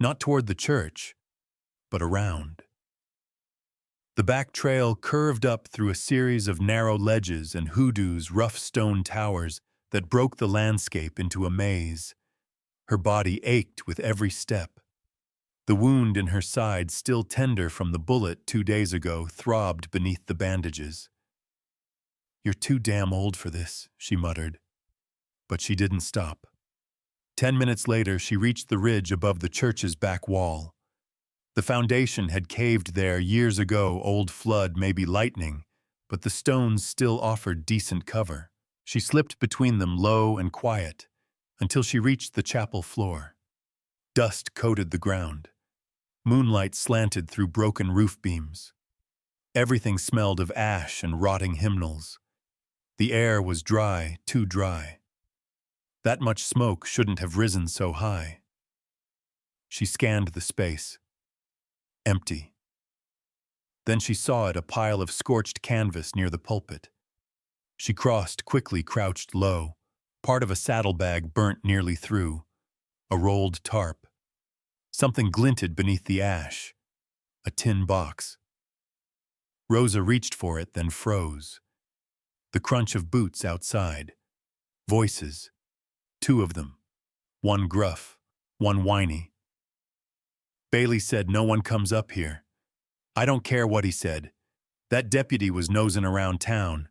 not toward the church, but around. The back trail curved up through a series of narrow ledges and hoodoos, rough stone towers that broke the landscape into a maze. Her body ached with every step. The wound in her side, still tender from the bullet 2 days ago, throbbed beneath the bandages. "You're too damn old for this," she muttered. But she didn't stop. 10 minutes later, she reached the ridge above the church's back wall. The foundation had caved there years ago, old flood, maybe lightning, but the stones still offered decent cover. She slipped between them, low and quiet, until she reached the chapel floor. Dust coated the ground. Moonlight slanted through broken roof beams. Everything smelled of ash and rotting hymnals. The air was dry, too dry. That much smoke shouldn't have risen so high. She scanned the space. Empty. Then she saw it, a pile of scorched canvas near the pulpit. She crossed, quickly crouched low, part of a saddlebag burnt nearly through, a rolled tarp. Something glinted beneath the ash. A tin box. Rosa reached for it, then froze. The crunch of boots outside. Voices. 2 of them. One gruff, one whiny. Bailey said no one comes up here. I don't care what he said. That deputy was nosing around town.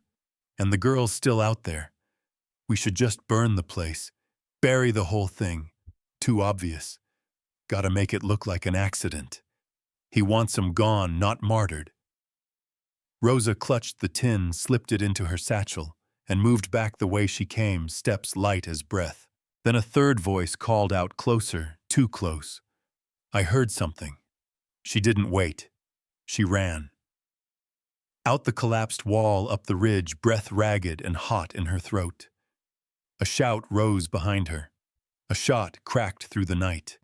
And the girl's still out there. We should just burn the place. Bury the whole thing. Too obvious. Gotta make it look like an accident. He wants 'em gone, not martyred. Rosa clutched the tin, slipped it into her satchel, and moved back the way she came, steps light as breath. Then a third voice called out closer, too close. I heard something. She didn't wait. She ran. Out the collapsed wall, up the ridge, breath ragged and hot in her throat. A shout rose behind her. A shot cracked through the night.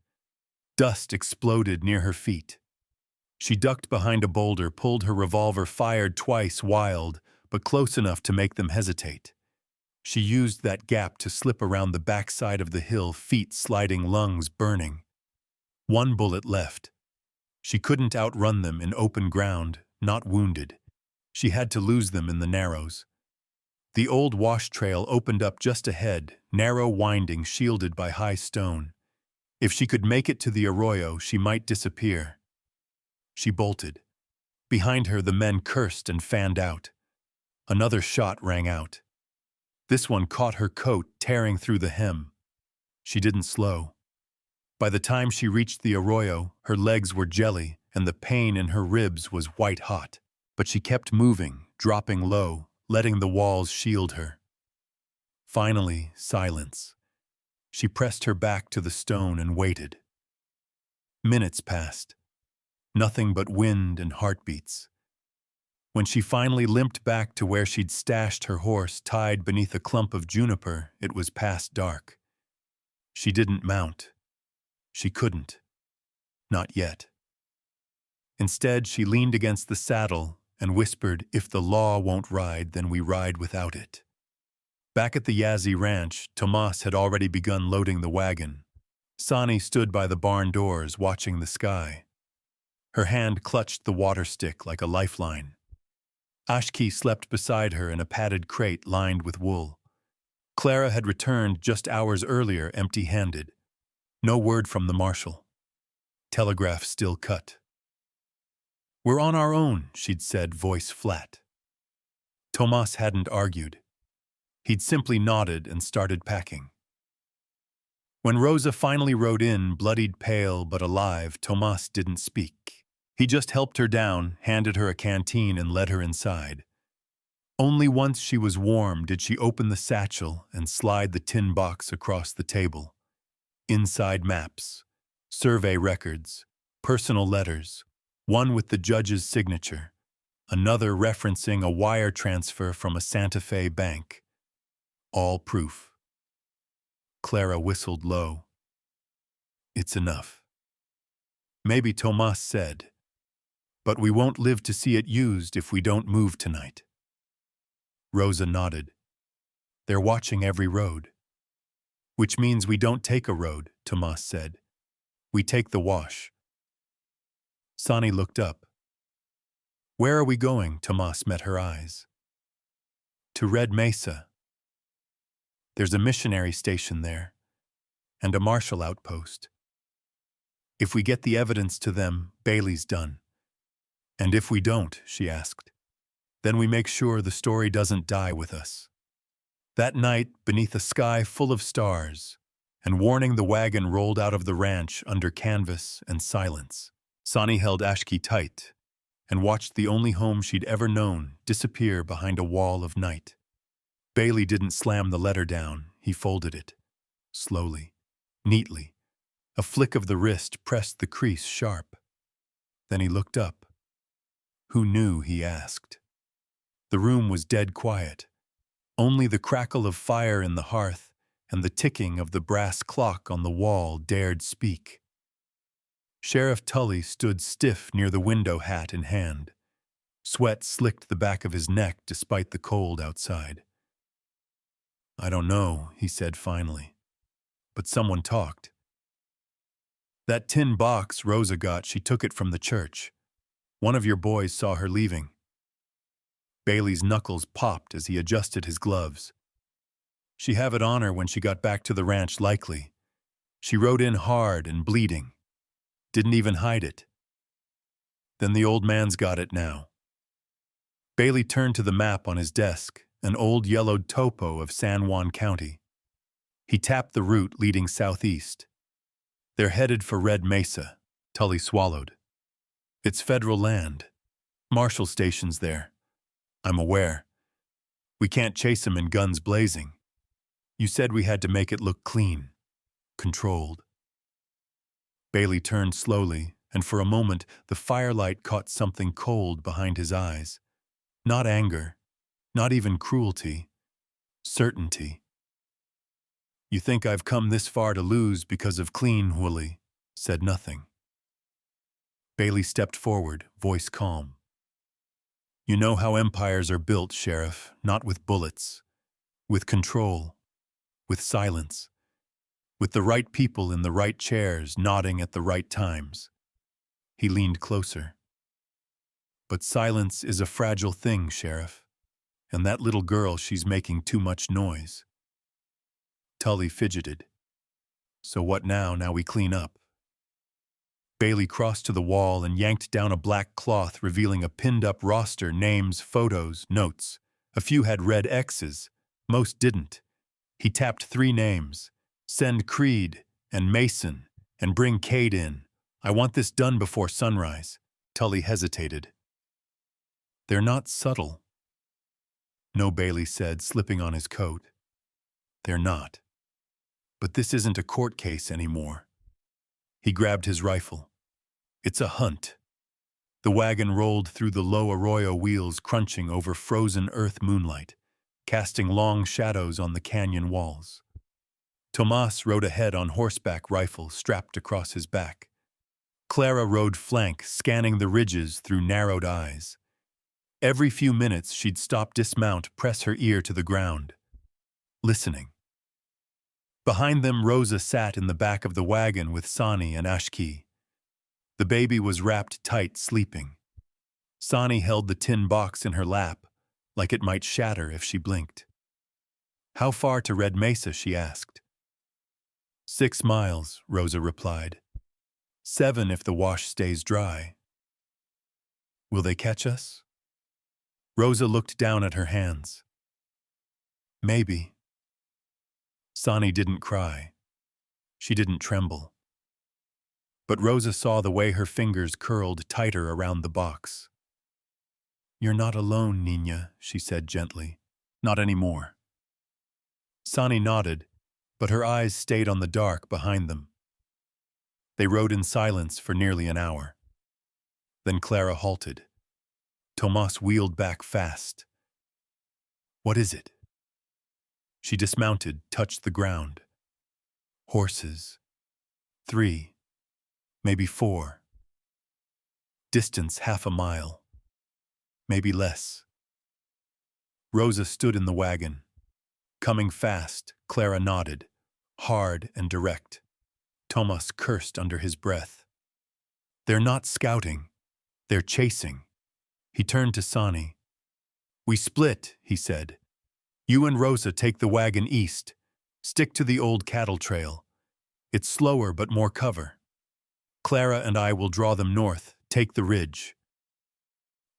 Dust exploded near her feet. She ducked behind a boulder, pulled her revolver, fired twice, wild, but close enough to make them hesitate. She used that gap to slip around the backside of the hill, feet sliding, lungs burning. One bullet left. She couldn't outrun them in open ground, not wounded. She had to lose them in the narrows. The old wash trail opened up just ahead, narrow winding, shielded by high stone. If she could make it to the arroyo, she might disappear. She bolted. Behind her, the men cursed and fanned out. Another shot rang out. This one caught her coat, tearing through the hem. She didn't slow. By the time she reached the arroyo, her legs were jelly, and the pain in her ribs was white hot. But she kept moving, dropping low, letting the walls shield her. Finally, silence. She pressed her back to the stone and waited. Minutes passed. Nothing but wind and heartbeats. When she finally limped back to where she'd stashed her horse tied beneath a clump of juniper, it was past dark. She didn't mount. She couldn't. Not yet. Instead, she leaned against the saddle and whispered, if the law won't ride, then we ride without it. Back at the Yazzie ranch, Tomas had already begun loading the wagon. Sonny stood by the barn doors, watching the sky. Her hand clutched the water stick like a lifeline. Ashki slept beside her in a padded crate lined with wool. Clara had returned just hours earlier, empty-handed. No word from the marshal. Telegraph still cut. We're on our own, she'd said, voice flat. Tomas hadn't argued. He'd simply nodded and started packing. When Rosa finally rode in, bloodied pale but alive, Tomas didn't speak. He just helped her down, handed her a canteen, and led her inside. Only once she was warm did she open the satchel and slide the tin box across the table. Inside maps, survey records, personal letters, one with the judge's signature, another referencing a wire transfer from a Santa Fe bank. All proof. Clara whistled low. It's enough. Maybe Tomas said, but we won't live to see it used if we don't move tonight. Rosa nodded. They're watching every road. Which means we don't take a road, Tomas said. We take the wash. Sonny looked up. Where are we going? Tomas met her eyes. To Red Mesa. There's a missionary station there, and a marshal outpost. If we get the evidence to them, Bailey's done. And if we don't, she asked, then we make sure the story doesn't die with us. That night, beneath a sky full of stars, and warning the wagon rolled out of the ranch under canvas and silence, Sonny held Ashki tight and watched the only home she'd ever known disappear behind a wall of night. Bailey didn't slam the letter down, he folded it. Slowly, neatly. A flick of the wrist pressed the crease sharp. Then he looked up. Who knew, he asked. The room was dead quiet. Only the crackle of fire in the hearth and the ticking of the brass clock on the wall dared speak. Sheriff Tully stood stiff near the window, hat in hand. Sweat slicked the back of his neck despite the cold outside. I don't know, he said finally. But someone talked. That tin box Rosa got, she took it from the church. One of your boys saw her leaving. Bailey's knuckles popped as he adjusted his gloves. She have it on her when she got back to the ranch, likely. She rode in hard and bleeding. Didn't even hide it. Then the old man's got it now. Bailey turned to the map on his desk, an old yellowed topo of San Juan County. He tapped the route leading southeast. They're headed for Red Mesa, Tully swallowed. It's federal land. Marshal station's there. I'm aware. We can't chase him in guns blazing. You said we had to make it look clean, controlled. Bailey turned slowly, and for a moment the firelight caught something cold behind his eyes. Not anger, not even cruelty, certainty. You think I've come this far to lose because of clean, Wooly? Said nothing. Bailey stepped forward, voice calm. You know how empires are built, Sheriff, not with bullets, with control, with silence, with the right people in the right chairs nodding at the right times. He leaned closer. But silence is a fragile thing, Sheriff, and that little girl, she's making too much noise. Tully fidgeted. So what now? Now we clean up. Bailey crossed to the wall and yanked down a black cloth revealing a pinned-up roster, names, photos, notes. A few had red X's. Most didn't. He tapped 3 names. Send Creed and Mason and bring Cade in. I want this done before sunrise. Tully hesitated. They're not subtle. No, Bailey said, slipping on his coat. They're not. But this isn't a court case anymore. He grabbed his rifle. It's a hunt. The wagon rolled through the low arroyo wheels, crunching over frozen earth moonlight, casting long shadows on the canyon walls. Tomas rode ahead on horseback, rifle strapped across his back. Clara rode flank, scanning the ridges through narrowed eyes. Every few minutes she'd stop, dismount, press her ear to the ground. Listening. Behind them, Rosa sat in the back of the wagon with Sani and Ashki. The baby was wrapped tight, sleeping. Sani held the tin box in her lap, like it might shatter if she blinked. How far to Red Mesa? She asked. 6 miles, Rosa replied. 7 if the wash stays dry. Will they catch us? Rosa looked down at her hands. Maybe. Sani didn't cry. She didn't tremble. But Rosa saw the way her fingers curled tighter around the box. You're not alone, Nina, she said gently. Not anymore. Sani nodded, but her eyes stayed on the dark behind them. They rode in silence for nearly an hour. Then Clara halted. Tomas wheeled back fast. What is it? She dismounted, touched the ground. Horses. 3. Maybe 4. Distance 1/2 mile. Maybe less. Rosa stood in the wagon. Coming fast, Clara nodded, hard and direct. Tomas cursed under his breath. They're not scouting. They're chasing. He turned to Sani. We split, he said. You and Rosa take the wagon east. Stick to the old cattle trail. It's slower but more cover. Clara and I will draw them north, take the ridge.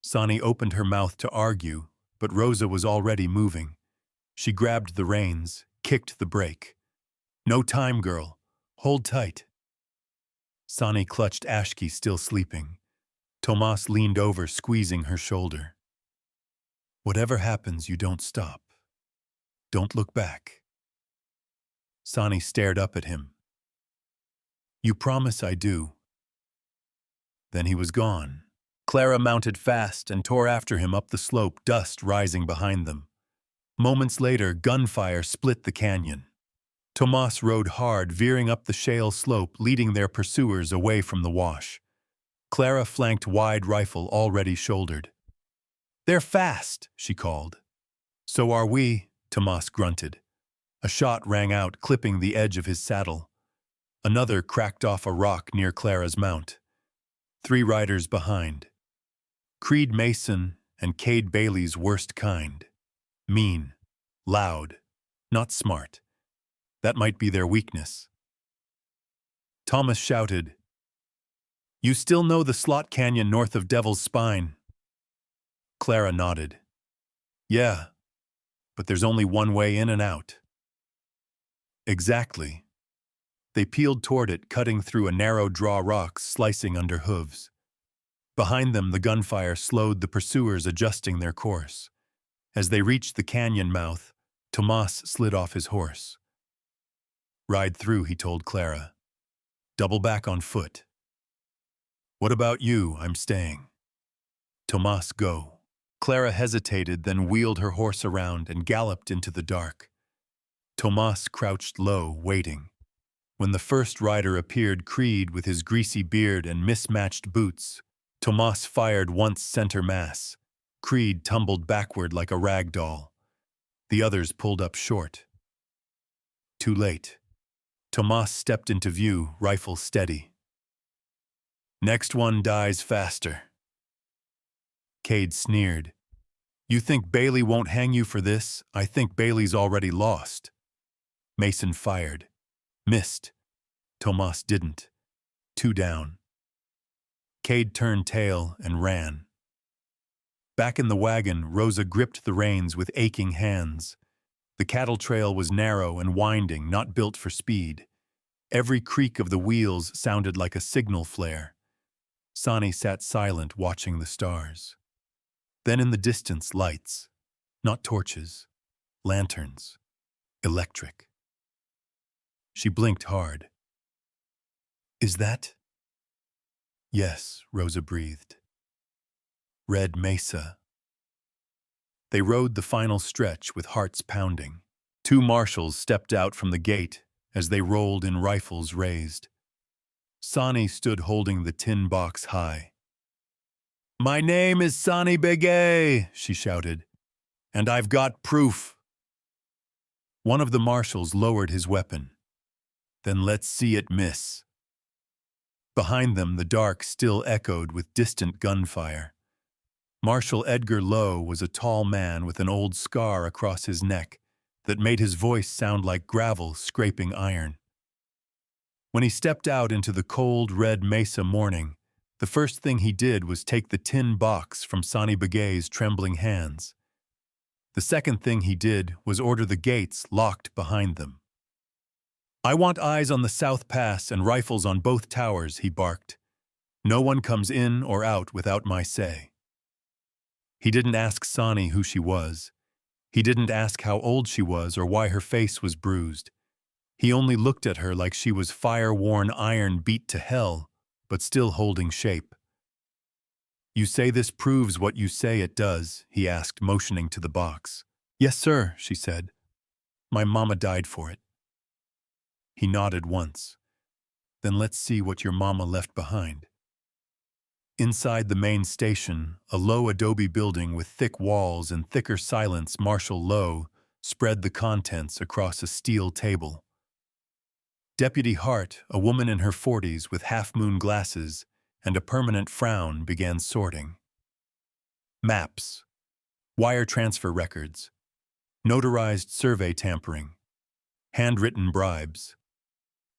Sani opened her mouth to argue, but Rosa was already moving. She grabbed the reins, kicked the brake. No time, girl. Hold tight. Sani clutched Ashki, still sleeping. Tomas leaned over, squeezing her shoulder. Whatever happens, you don't stop. Don't look back. Sani stared up at him. You promise I do. Then he was gone. Clara mounted fast and tore after him up the slope, dust rising behind them. Moments later, gunfire split the canyon. Tomas rode hard, veering up the shale slope, leading their pursuers away from the wash. Clara flanked, wide rifle already shouldered. They're fast, she called. So are we, Tomas grunted. A shot rang out, clipping the edge of his saddle. Another cracked off a rock near Clara's mount. 3 riders behind. Creed Mason and Cade Bailey's worst kind. Mean, loud, not smart. That might be their weakness. Thomas shouted, You still know the slot canyon north of Devil's Spine? Clara nodded. Yeah. but there's only one way in and out. Exactly. They peeled toward it, cutting through a narrow draw rocks, slicing under hooves. Behind them, the gunfire slowed the pursuers, adjusting their course. As they reached the canyon mouth, Tomas slid off his horse. Ride through, he told Clara. Double back on foot. What about you? I'm staying. Tomas, go. Clara hesitated, then wheeled her horse around and galloped into the dark. Tomas crouched low, waiting. When the first rider appeared, Creed with his greasy beard and mismatched boots, Tomas fired once center mass. Creed tumbled backward like a rag doll. The others pulled up short. Too late. Tomas stepped into view, rifle steady. Next one dies faster. Cade sneered. You think Bailey won't hang you for this? I think Bailey's already lost. Mason fired. Missed. Tomas didn't. 2 down. Cade turned tail and ran. Back in the wagon, Rosa gripped the reins with aching hands. The cattle trail was narrow and winding, not built for speed. Every creak of the wheels sounded like a signal flare. Sonny sat silent, watching the stars. Then in the distance, lights. Not torches. Lanterns. Electric. She blinked hard. Is that? Yes, Rosa breathed. Red Mesa. They rode the final stretch with hearts pounding. 2 marshals stepped out from the gate as they rolled in, rifles raised. Sonny stood holding the tin box high. My name is Sonny Begay, she shouted, and I've got proof. One of the marshals lowered his weapon. Then let's see it miss. Behind them, the dark still echoed with distant gunfire. Marshal Edgar Lowe was a tall man with an old scar across his neck that made his voice sound like gravel scraping iron. When he stepped out into the cold, red Mesa morning, the first thing he did was take the tin box from Sonny Begay's trembling hands. The second thing he did was order the gates locked behind them. I want eyes on the South Pass and rifles on both towers, he barked. No one comes in or out without my say. He didn't ask Sonny who she was. He didn't ask how old she was or why her face was bruised. He only looked at her like she was fire-worn iron beat to hell, but still holding shape. You say this proves what you say it does, he asked, motioning to the box. Yes, sir, she said. My mama died for it. He nodded once. Then let's see what your mama left behind. Inside the main station, a low adobe building with thick walls and thicker silence, Marshal Lowe spread the contents across a steel table. Deputy Hart, a woman in her 40s with half-moon glasses and a permanent frown, began sorting. Maps, wire transfer records, notarized survey tampering, handwritten bribes,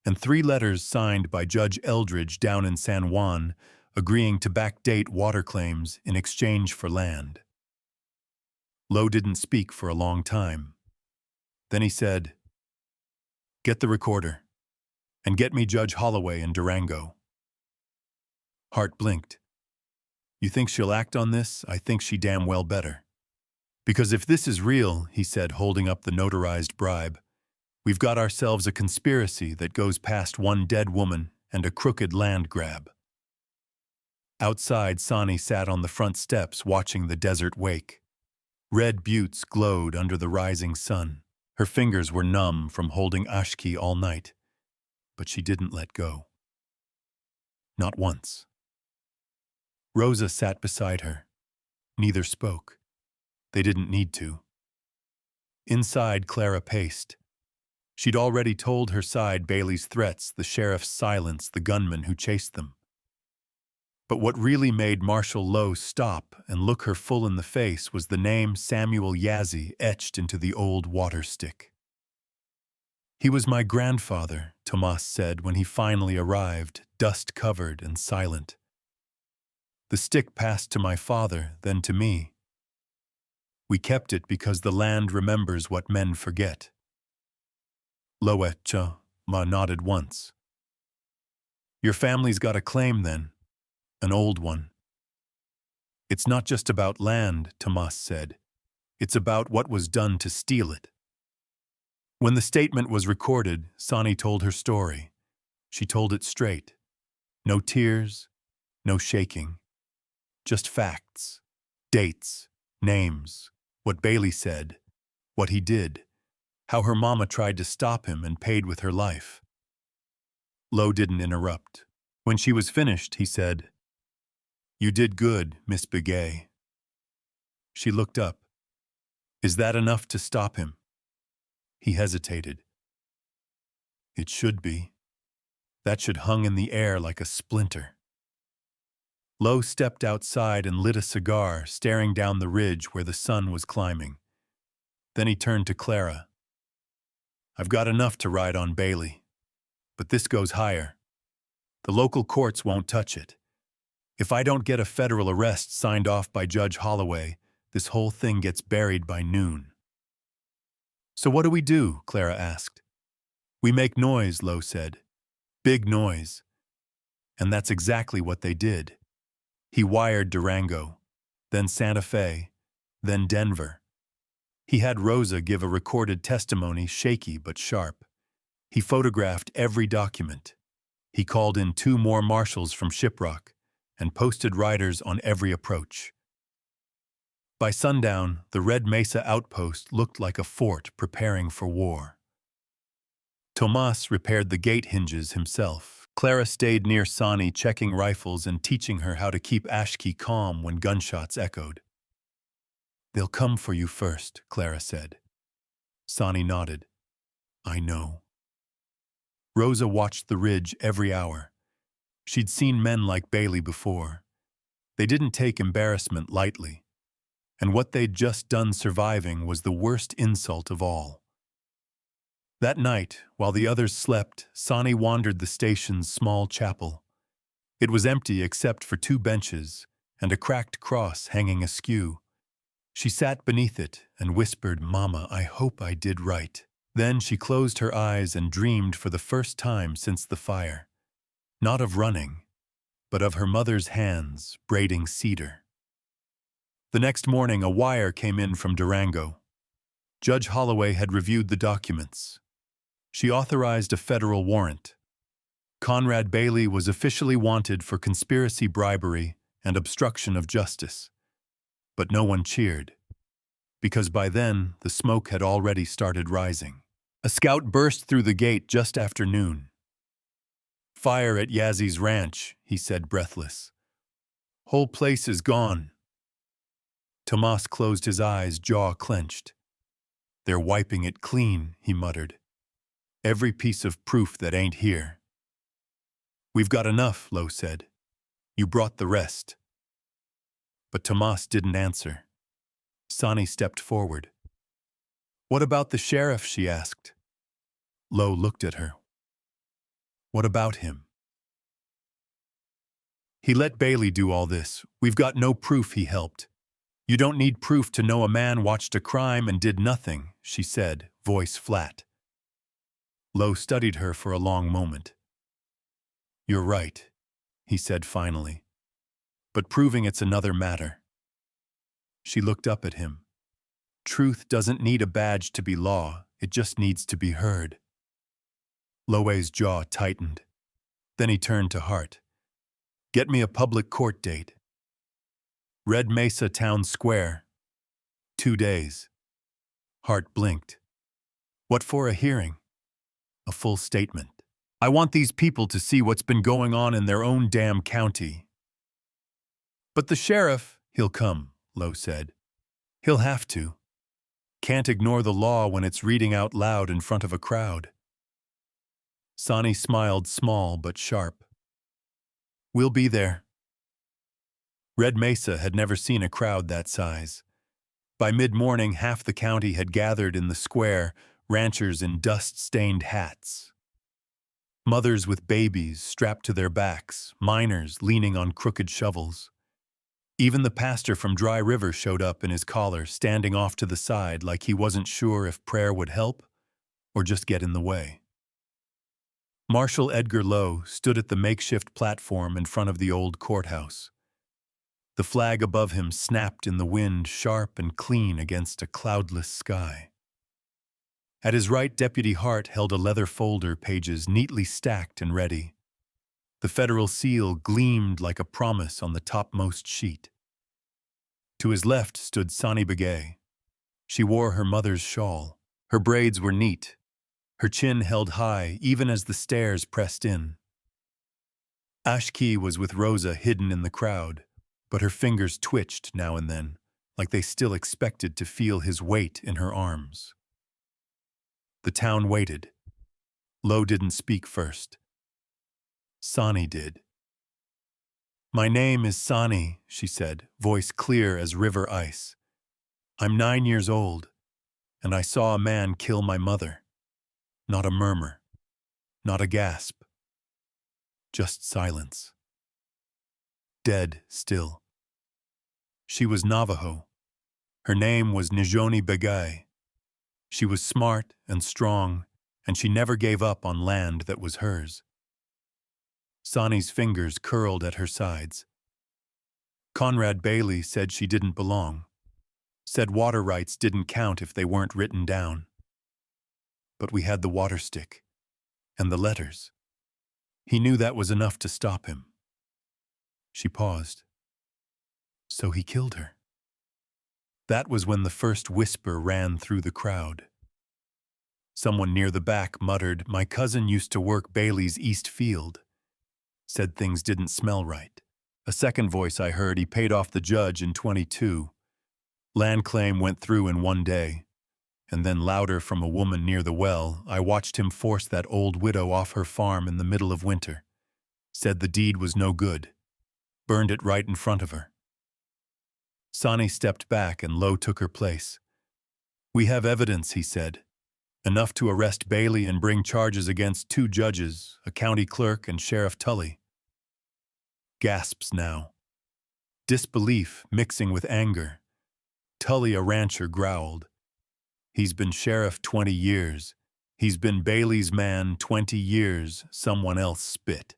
and 3 letters signed by Judge Eldridge down in San Juan agreeing to backdate water claims in exchange for land. Lowe didn't speak for a long time. Then he said, Get the recorder, and get me Judge Holloway in Durango. Hart blinked. You think she'll act on this? I think she damn well better. Because if this is real, he said, holding up the notarized bribe, we've got ourselves a conspiracy that goes past one dead woman and a crooked land grab. Outside, Sonny sat on the front steps watching the desert wake. Red buttes glowed under the rising sun. Her fingers were numb from holding ashki all night, but she didn't let go. Not once. Rosa sat beside her. Neither spoke. They didn't need to. Inside, Clara paced. She'd already told her side Bailey's threats, the sheriff's silence, the gunman who chased them. But what really made Marshal Lowe stop and look her full in the face was the name Samuel Yazzie etched into the old water stick. He was my grandfather, Tomas said when he finally arrived, dust-covered and silent. The stick passed to my father, then to me. We kept it because the land remembers what men forget. Ma nodded once. Your family's got a claim then, an old one. It's not just about land, Tomas said. It's about what was done to steal it. When the statement was recorded, Sani told her story. She told it straight. No tears, no shaking. Just facts, dates, names, what Bailey said, what he did, how her mama tried to stop him and paid with her life. Lo didn't interrupt. When she was finished, he said, "You did good, Miss Begay." She looked up. Is that enough to stop him? He hesitated. It should be. That should hung in the air like a splinter. Lo stepped outside and lit a cigar, staring down the ridge where the sun was climbing. Then he turned to Clara. I've got enough to ride on Bailey, but this goes higher. The local courts won't touch it. If I don't get a federal arrest signed off by Judge Holloway, this whole thing gets buried by noon. So what do we do? Clara asked. We make noise, Lo said. Big noise. And that's exactly what they did. He wired Durango, then Santa Fe, then Denver. He had Rosa give a recorded testimony, shaky but sharp. He photographed every document. He called in 2 more marshals from Shiprock and posted riders on every approach. By sundown, the Red Mesa outpost looked like a fort preparing for war. Tomas repaired the gate hinges himself. Clara stayed near Sani, checking rifles and teaching her how to keep Ashki calm when gunshots echoed. They'll come for you first, Clara said. Sani nodded. I know. Rosa watched the ridge every hour. She'd seen men like Bailey before. They didn't take embarrassment lightly. And what they'd just done surviving was the worst insult of all. That night, while the others slept, Sani wandered the station's small chapel. It was empty except for 2 benches and a cracked cross hanging askew. She sat beneath it and whispered, Mama, I hope I did right. Then she closed her eyes and dreamed for the first time since the fire. Not of running, but of her mother's hands braiding cedar. The next morning, a wire came in from Durango. Judge Holloway had reviewed the documents. She authorized a federal warrant. Conrad Bailey was officially wanted for conspiracy, bribery, and obstruction of justice. But no one cheered, because by then the smoke had already started rising. A scout burst through the gate just after noon. Fire at Yazzy's ranch, he said, breathless. Whole place is gone. Tomas closed his eyes, jaw clenched. They're wiping it clean, he muttered. Every piece of proof that ain't here. We've got enough, Lo said. You brought the rest. But Tomas didn't answer. Sani stepped forward. What about the sheriff, she asked. Lo looked at her. What about him? He let Bailey do all this. We've got no proof he helped. You don't need proof to know a man watched a crime and did nothing, she said, voice flat. Lo studied her for a long moment. You're right, he said finally. But proving it's another matter. She looked up at him. Truth doesn't need a badge to be law, it just needs to be heard. Loe's jaw tightened. Then he turned to Hart. Get me a public court date. Red Mesa Town Square. 2 days. Hart blinked. What for a hearing? A full statement. I want these people to see what's been going on in their own damn county. But the sheriff, he'll come, Lo said. He'll have to. Can't ignore the law when it's reading out loud in front of a crowd. Sani smiled, small but sharp. We'll be there. Red Mesa had never seen a crowd that size. By mid-morning, half the county had gathered in the square, ranchers in dust-stained hats. Mothers with babies strapped to their backs, miners leaning on crooked shovels. Even the pastor from Dry River showed up in his collar, standing off to the side like he wasn't sure if prayer would help or just get in the way. Marshal Edgar Lowe stood at the makeshift platform in front of the old courthouse. The flag above him snapped in the wind, sharp and clean against a cloudless sky. At his right, Deputy Hart held a leather folder, pages neatly stacked and ready. The federal seal gleamed like a promise on the topmost sheet. To his left stood Sonny Begay. She wore her mother's shawl. Her braids were neat, her chin held high even as the stairs pressed in. Ashkey was with Rosa hidden in the crowd, but her fingers twitched now and then, like they still expected to feel his weight in her arms. The town waited. Lowe didn't speak first. Sonny did. "My name is Sonny," she said, voice clear as river ice. "I'm 9 years old, and I saw a man kill my mother. Not a murmur, not a gasp. Just silence. Dead still. She was Navajo. Her name was Nijoni Begay. She was smart and strong, and she never gave up on land that was hers." Sonny's fingers curled at her sides. "Conrad Bailey said she didn't belong. Said water rights didn't count if they weren't written down. But we had the water stick and the letters. He knew that was enough to stop him." She paused. "So he killed her." That was when the first whisper ran through the crowd. Someone near the back muttered, "My cousin used to work Bailey's East Field. Said things didn't smell right." A second voice I heard, "He paid off the judge in 22. Land claim went through in 1 day." And then louder from a woman near the well, "I watched him force that old widow off her farm in the middle of winter. Said the deed was no good. Burned it right in front of her." Sonny stepped back and Lowe took her place. "We have evidence," he said. "Enough to arrest Bailey and bring charges against 2 judges, a county clerk and Sheriff Tully." Gasps now. Disbelief mixing with anger. Tully, a rancher, growled, "He's been sheriff 20 years. He's been Bailey's man 20 years, someone else spit."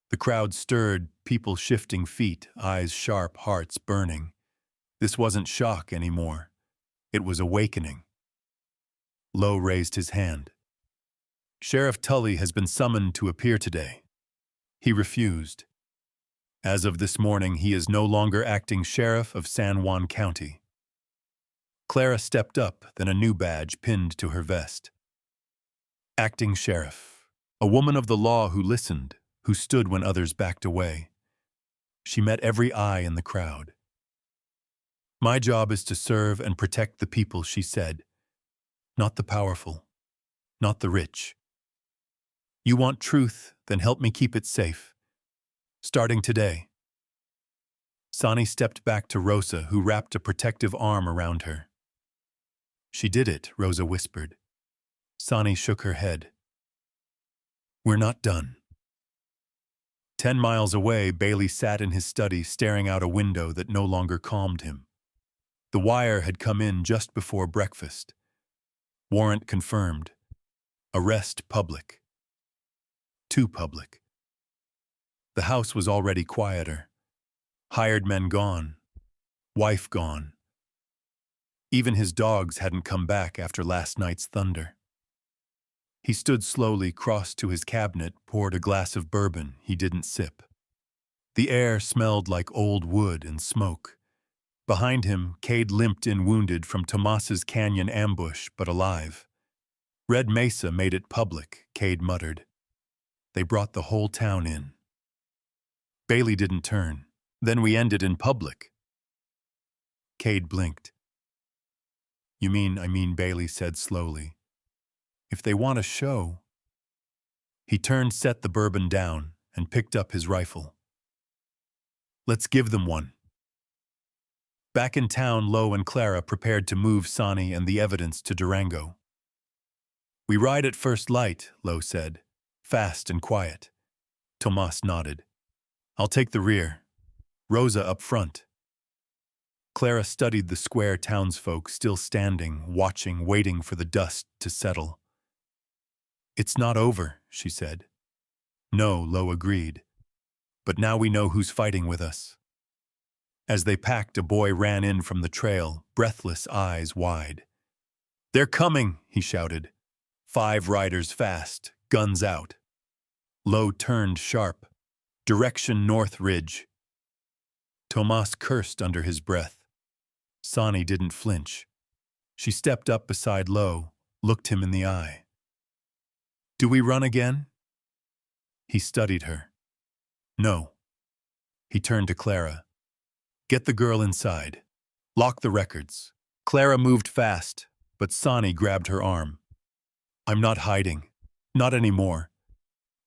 The crowd stirred, people shifting feet, eyes sharp, hearts burning. This wasn't shock anymore. It was awakening. Lowe raised his hand. "Sheriff Tully has been summoned to appear today." He refused. "As of this morning, he is no longer acting sheriff of San Juan County." Clara stepped up, then a new badge pinned to her vest. Acting sheriff. A woman of the law who listened, who stood when others backed away. She met every eye in the crowd. "My job is to serve and protect the people," she said. "Not the powerful, not the rich. You want truth, then help me keep it safe. Starting today." Sonny stepped back to Rosa, who wrapped a protective arm around her. "She did it," Rosa whispered. Sonny shook her head. "We're not done." 10 miles away, Bailey sat in his study, staring out a window that no longer calmed him. The wire had come in just before breakfast. Warrant confirmed. Arrest public. Too public. The house was already quieter. Hired men gone. Wife gone. Even his dogs hadn't come back after last night's thunder. He stood slowly, crossed to his cabinet, poured a glass of bourbon he didn't sip. The air smelled like old wood and smoke. Behind him, Cade limped in wounded from Tomas's Canyon ambush, but alive. "Red Mesa made it public," Cade muttered. "They brought the whole town in." Bailey didn't turn. "Then we ended in public." Cade blinked. I mean, Bailey said slowly. "If they want a show." He turned, set the bourbon down, and picked up his rifle. "Let's give them one." Back in town, Lowe and Clara prepared to move Sonny and the evidence to Durango. "We ride at first light," Lowe said, "fast and quiet." Tomas nodded. "I'll take the rear." Rosa up front. Clara studied the square townsfolk still standing, watching, waiting for the dust to settle. "It's not over," she said. "No," Lo agreed. "But now we know who's fighting with us." As they packed, a boy ran in from the trail, breathless, eyes wide. "They're coming," he shouted. 5 riders fast, guns out. Lo turned sharp. Direction North Ridge. Tomas cursed under his breath. Sonny didn't flinch. She stepped up beside Lo, looked him in the eye. "Do we run again?" He studied her. "No." He turned to Clara. "Get the girl inside. Lock the records." Clara moved fast, but Sonny grabbed her arm. "I'm not hiding. Not anymore.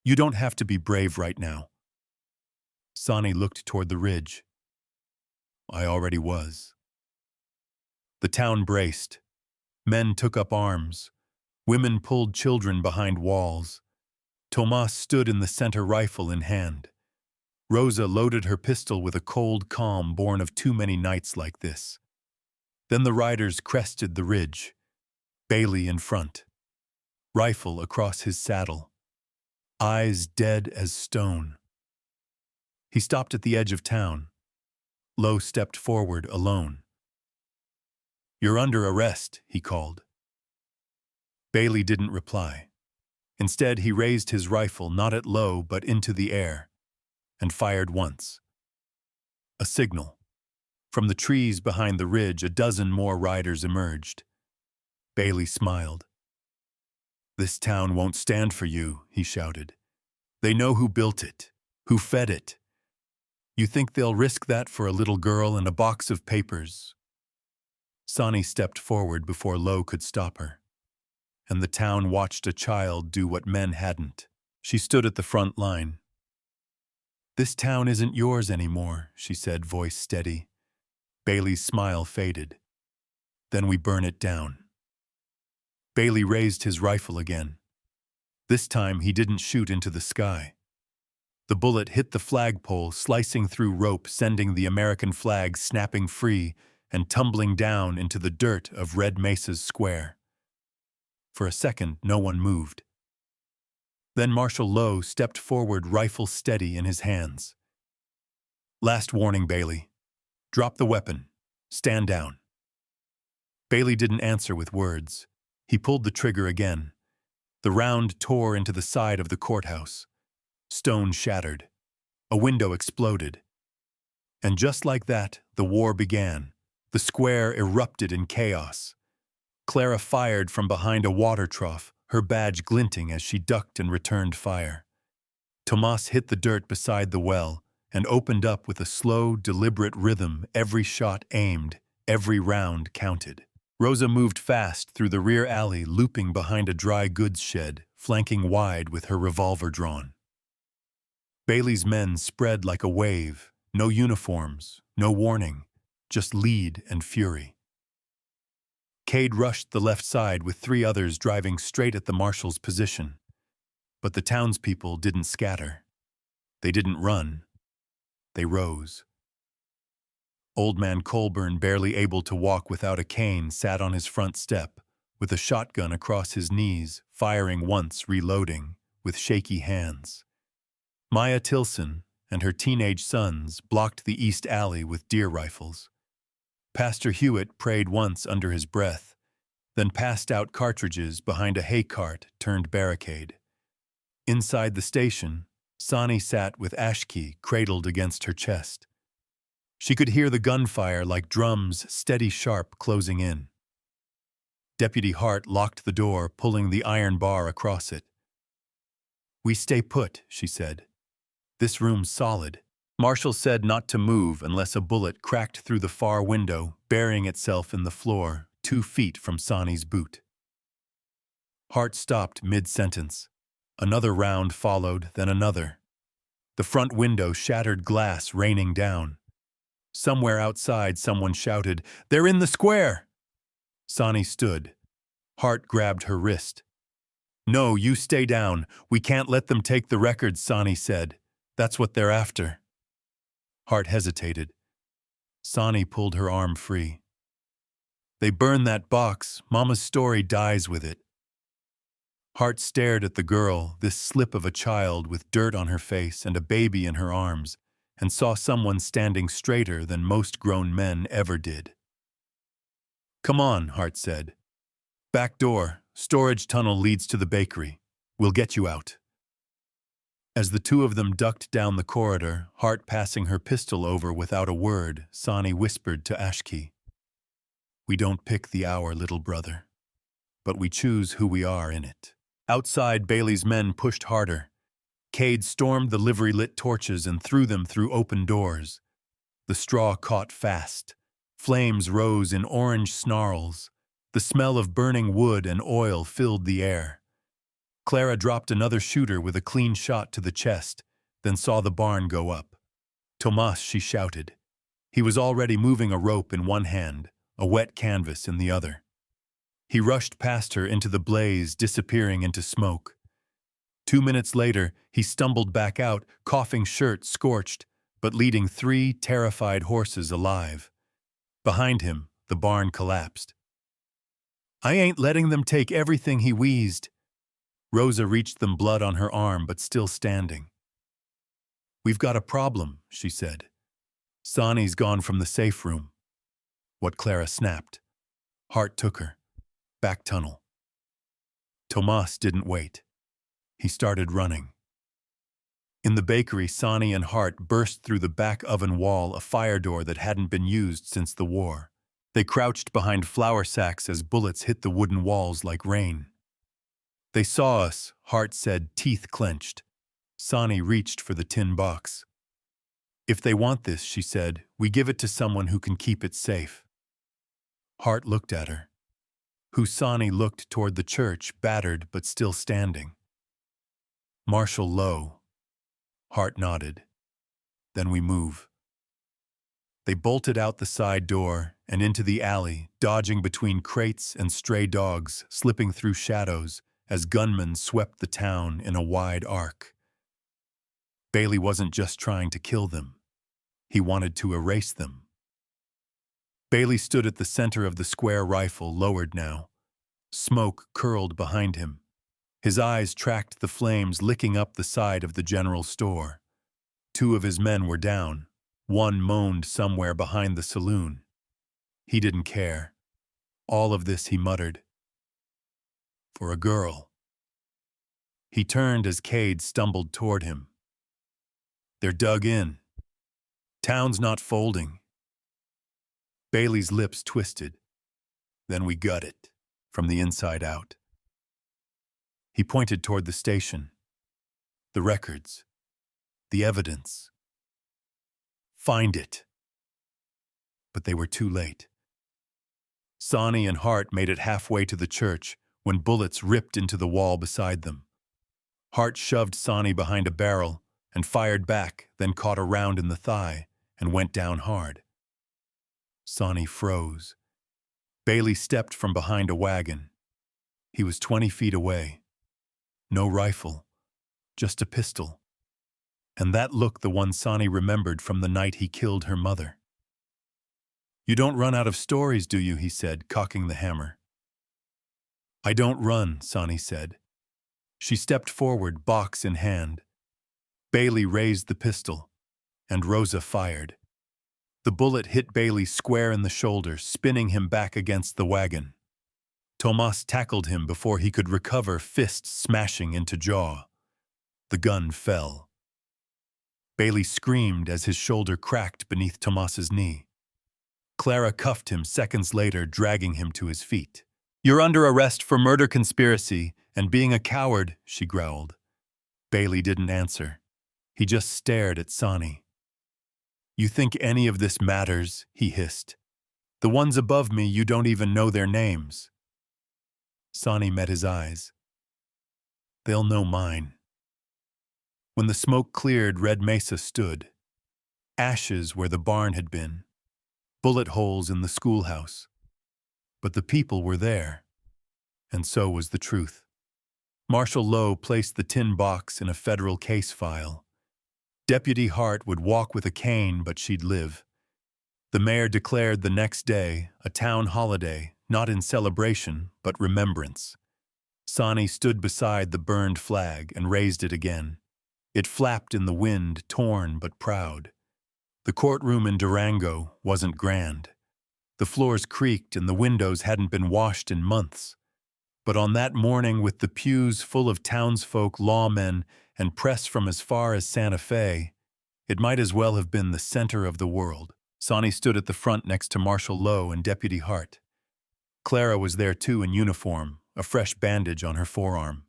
You don't have to be brave right now." Sonny looked toward the ridge. "I already was." The town braced. Men took up arms. Women pulled children behind walls. Tomas stood in the center, rifle in hand. Rosa loaded her pistol with a cold calm born of too many nights like this. Then the riders crested the ridge. Bailey in front. Rifle across his saddle. Eyes dead as stone. He stopped at the edge of town. Lo stepped forward alone. "You're under arrest," he called. Bailey didn't reply. Instead, he raised his rifle not at Lo but into the air, and fired once. A signal. From the trees behind the ridge, a dozen more riders emerged. Bailey smiled. "This town won't stand for you," he shouted. "They know who built it, who fed it. You think they'll risk that for a little girl and a box of papers?" Sonny stepped forward before Lo could stop her, and the town watched a child do what men hadn't. She stood at the front line. "This town isn't yours anymore," she said, voice steady. Bailey's smile faded. "Then we burn it down." Bailey raised his rifle again. This time he didn't shoot into the sky. The bullet hit the flagpole, slicing through rope, sending the American flag snapping free and tumbling down into the dirt of Red Mesa's square. For a second, no one moved. Then Marshal Lo stepped forward, rifle steady in his hands. "Last warning, Bailey. Drop the weapon. Stand down." Bailey didn't answer with words. He pulled the trigger again. The round tore into the side of the courthouse. Stone shattered. A window exploded. And just like that, the war began. The square erupted in chaos. Clara fired from behind a water trough, her badge glinting as she ducked and returned fire. Tomas hit the dirt beside the well and opened up with a slow, deliberate rhythm, every shot aimed, every round counted. Rosa moved fast through the rear alley, looping behind a dry goods shed, flanking wide with her revolver drawn. Bailey's men spread like a wave, no uniforms, no warning, just lead and fury. Cade rushed the left side with 3 others driving straight at the marshal's position. But the townspeople didn't scatter. They didn't run. They rose. Old man Colburn, barely able to walk without a cane, sat on his front step, with a shotgun across his knees, firing once, reloading, with shaky hands. Maya Tilson and her teenage sons blocked the east alley with deer rifles. Pastor Hewitt prayed once under his breath, then passed out cartridges behind a hay cart turned barricade. Inside the station, Sonny sat with Ashki cradled against her chest. She could hear the gunfire like drums, steady sharp, closing in. Deputy Hart locked the door, pulling the iron bar across it. "We stay put," she said. "This room's solid." Marshall said not to move unless a bullet cracked through the far window, burying itself in the floor, 2 feet from Sonny's boot. Hart stopped mid-sentence. Another round followed, then another. The front window shattered glass raining down. Somewhere outside, someone shouted, "They're in the square!" Sonny stood. Hart grabbed her wrist. "No, you stay down. We can't let them take the records," Sonny said. "That's what they're after." Hart hesitated. Sonny pulled her arm free. They burn that box. Mama's story dies with it. Hart stared at the girl, this slip of a child with dirt on her face and a baby in her arms, and saw someone standing straighter than most grown men ever did. Come on, Hart said. Back door, storage tunnel leads to the bakery. We'll get you out. As the two of them ducked down the corridor, Hart passing her pistol over without a word, Sonny whispered to Ashki. We don't pick the hour, little brother, but we choose who we are in it. Outside, Bailey's men pushed harder. Cade stormed the livery-lit torches and threw them through open doors. The straw caught fast. Flames rose in orange snarls. The smell of burning wood and oil filled the air. Clara dropped another shooter with a clean shot to the chest, then saw the barn go up. Tomas, she shouted. He was already moving a rope in one hand, a wet canvas in the other. He rushed past her into the blaze, disappearing into smoke. 2 minutes later, he stumbled back out, coughing, shirt scorched, but leading 3 terrified horses alive. Behind him, the barn collapsed. I ain't letting them take everything, he wheezed. Rosa reached them, blood on her arm, but still standing. We've got a problem, she said. Sonny's gone from the safe room. What Clara snapped. Hart took her. Back tunnel. Tomas didn't wait. He started running. In the bakery, Sonny and Hart burst through the back oven wall, a fire door that hadn't been used since the war. They crouched behind flour sacks as bullets hit the wooden walls like rain. They saw us, Hart said, teeth clenched. Sonny reached for the tin box. If they want this, she said, we give it to someone who can keep it safe. Hart looked at her. Sonny looked toward the church, battered but still standing. Marshal Lowe. Hart nodded. Then we move. They bolted out the side door and into the alley, dodging between crates and stray dogs, slipping through shadows as gunmen swept the town in a wide arc. Bailey wasn't just trying to kill them. He wanted to erase them. Bailey stood at the center of the square rifle, lowered now. Smoke curled behind him. His eyes tracked the flames licking up the side of the general store. 2 of his men were down. 1 moaned somewhere behind the saloon. He didn't care. All of this, he muttered. For a girl. He turned as Cade stumbled toward him. They're dug in. Town's not folding. Bailey's lips twisted. Then we gut it, from the inside out. He pointed toward the station. The records. The evidence. Find it. But they were too late. Sonny and Hart made it halfway to the church when bullets ripped into the wall beside them. Hart shoved Sonny behind a barrel and fired back, then caught a round in the thigh and went down hard. Sonny froze. Bailey stepped from behind a wagon. He was 20 feet away. No rifle, just a pistol. And that look, the one Sonny remembered from the night he killed her mother. You don't run out of stories, do you? He said, cocking the hammer. I don't run, Sonny said. She stepped forward, box in hand. Bailey raised the pistol, and Rosa fired. The bullet hit Bailey square in the shoulder, spinning him back against the wagon. Tomas tackled him before he could recover, fist smashing into jaw. The gun fell. Bailey screamed as his shoulder cracked beneath Tomas's knee. Clara cuffed him seconds later, dragging him to his feet. You're under arrest for murder conspiracy and being a coward, she growled. Bailey didn't answer. He just stared at Sonny. You think any of this matters? He hissed. The ones above me, you don't even know their names. Sonny met his eyes. They'll know mine. When the smoke cleared, Red Mesa stood. Ashes where the barn had been. Bullet holes in the schoolhouse. But the people were there. And so was the truth. Marshal Lowe placed the tin box in a federal case file. Deputy Hart would walk with a cane, but she'd live. The mayor declared the next day a town holiday, not in celebration, but remembrance. Sonny stood beside the burned flag and raised it again. It flapped in the wind, torn but proud. The courtroom in Durango wasn't grand. The floors creaked and the windows hadn't been washed in months. But on that morning, with the pews full of townsfolk, lawmen, and press from as far as Santa Fe, it might as well have been the center of the world. Sonny stood at the front next to Marshal Lowe and Deputy Hart. Clara was there too in uniform, a fresh bandage on her forearm.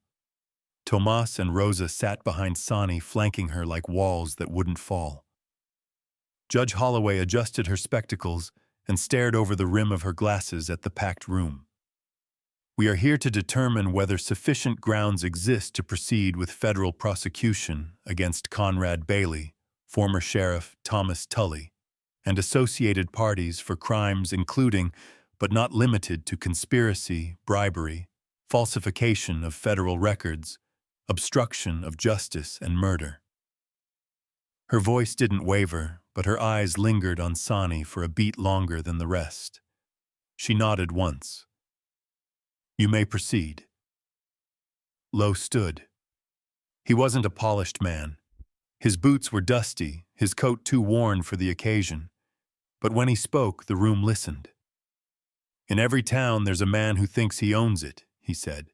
Tomas and Rosa sat behind Sonny, flanking her like walls that wouldn't fall. Judge Holloway adjusted her spectacles and stared over the rim of her glasses at the packed room. We are here to determine whether sufficient grounds exist to proceed with federal prosecution against Conrad Bailey, former Sheriff Thomas Tully, and associated parties for crimes including, but not limited to, conspiracy, bribery, falsification of federal records, obstruction of justice, and murder. Her voice didn't waver, but her eyes lingered on Sonny for a beat longer than the rest. She nodded once. "You may proceed." Lowe stood. He wasn't a polished man. His boots were dusty, his coat too worn for the occasion. But when he spoke, the room listened. "In every town there's a man who thinks he owns it," he said.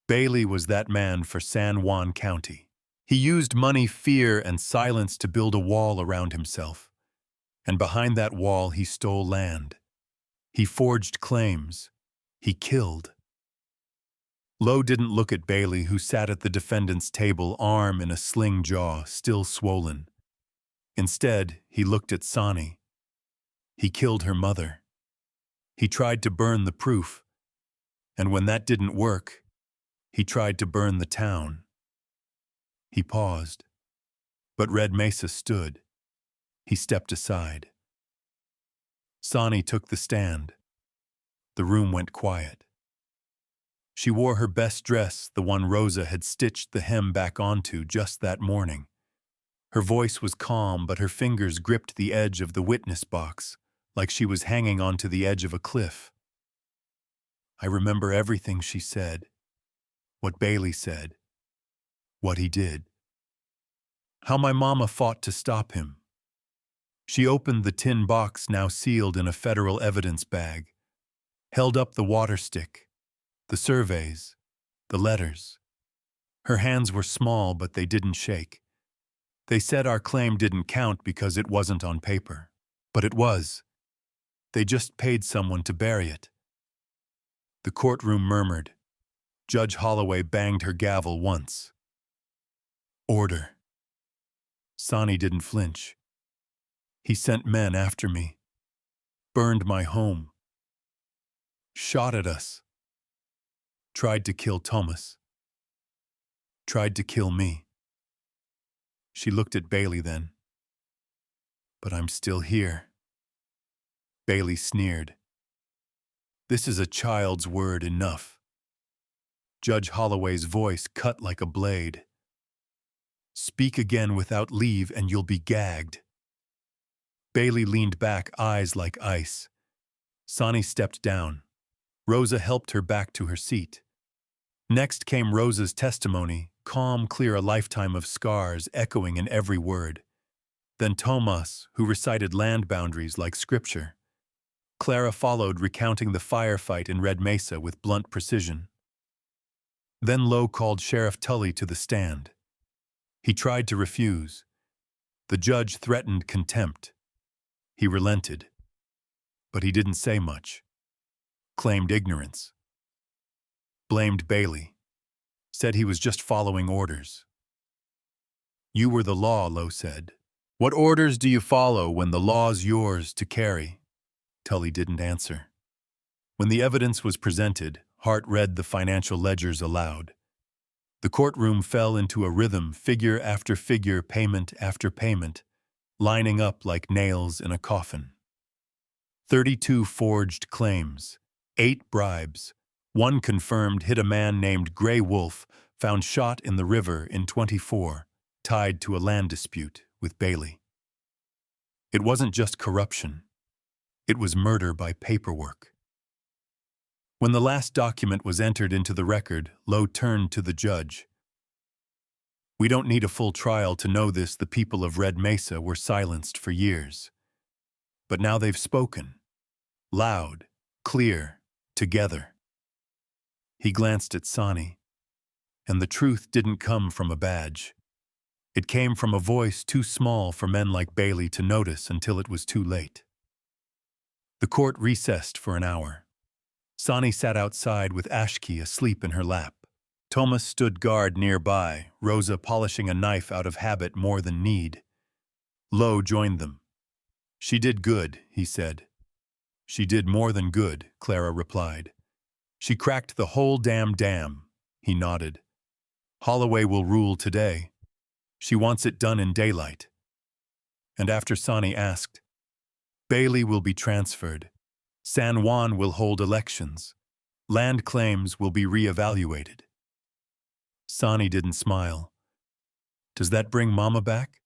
Bailey was that man for San Juan County. He used money, fear, and silence to build a wall around himself. And behind that wall he stole land. He forged claims. He killed. Lowe didn't look at Bailey, who sat at the defendant's table, arm in a sling jaw, still swollen. Instead, he looked at Sonny. He killed her mother. He tried to burn the proof. And when that didn't work, he tried to burn the town. He paused. But Red Mesa stood. He stepped aside. Sonny took the stand. The room went quiet. She wore her best dress, the one Rosa had stitched the hem back onto just that morning. Her voice was calm, but her fingers gripped the edge of the witness box, like she was hanging onto the edge of a cliff. "I remember everything she said, what Bailey said, what he did. How my mama fought to stop him." She opened the tin box, now sealed in a federal evidence bag, held up the water stick, the surveys, the letters. Her hands were small, but they didn't shake. They said our claim didn't count because it wasn't on paper. But it was. They just paid someone to bury it. The courtroom murmured. Judge Holloway banged her gavel once. "Order." Sonny didn't flinch. "He sent men after me. Burned my home. Shot at us. Tried to kill Thomas. Tried to kill me." She looked at Bailey then. "But I'm still here." Bailey sneered. "This is a child's word enough." Judge Holloway's voice cut like a blade. "Speak again without leave and you'll be gagged." Bailey leaned back, eyes like ice. Sonny stepped down. Rosa helped her back to her seat. Next came Rosa's testimony, calm, clear, a lifetime of scars echoing in every word. Then Tomas, who recited land boundaries like scripture. Clara followed, recounting the firefight in Red Mesa with blunt precision. Then Lowe called Sheriff Tully to the stand. He tried to refuse. The judge threatened contempt. He relented. But he didn't say much. Claimed ignorance. Blamed Bailey. Said he was just following orders. "You were the law," Lowe said. "What orders do you follow when the law's yours to carry?" Tully didn't answer. When the evidence was presented, Hart read the financial ledgers aloud. The courtroom fell into a rhythm, figure after figure, payment after payment, lining up like nails in a coffin. 32 forged claims, 8 bribes, 1 confirmed hit a man named Gray Wolf, found shot in the river in 24, tied to a land dispute with Bailey. It wasn't just corruption. It was murder by paperwork. When the last document was entered into the record, Lowe turned to the judge. We don't need a full trial to know this. The people of Red Mesa were silenced for years. But now they've spoken. Loud, clear, together. He glanced at Sonny, and the truth didn't come from a badge. It came from a voice too small for men like Bailey to notice until it was too late. The court recessed for an hour. Sonny sat outside with Ashki asleep in her lap. Thomas stood guard nearby, Rosa polishing a knife out of habit more than need. Lowe joined them. She did good, he said. She did more than good, Clara replied. She cracked the whole damn dam, he nodded. Holloway will rule today. She wants it done in daylight. And after Sonny asked, Bailey will be transferred. San Juan will hold elections. Land claims will be re-evaluated. Sonny didn't smile. Does that bring Mama back?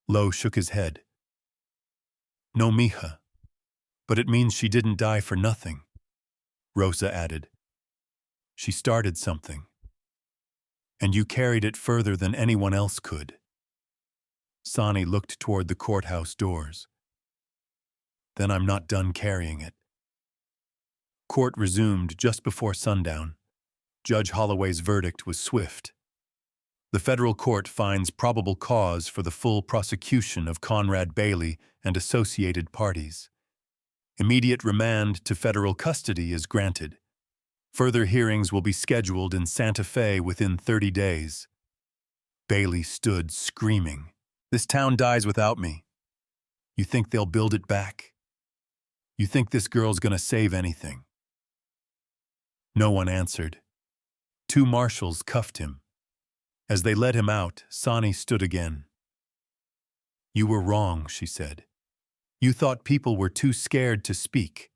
Lowe shook his head. No, mija. But it means she didn't die for nothing, Rosa added. She started something. And you carried it further than anyone else could. Sonny looked toward the courthouse doors. Then I'm not done carrying it. Court resumed just before sundown. Judge Holloway's verdict was swift. The federal court finds probable cause for the full prosecution of Conrad Bailey and associated parties. Immediate remand to federal custody is granted. Further hearings will be scheduled in Santa Fe within 30 days. Bailey stood screaming. This town dies without me. You think they'll build it back? You think this girl's gonna save anything? No one answered. Two marshals cuffed him. As they led him out, Sonny stood again. You were wrong, she said. You thought people were too scared to speak.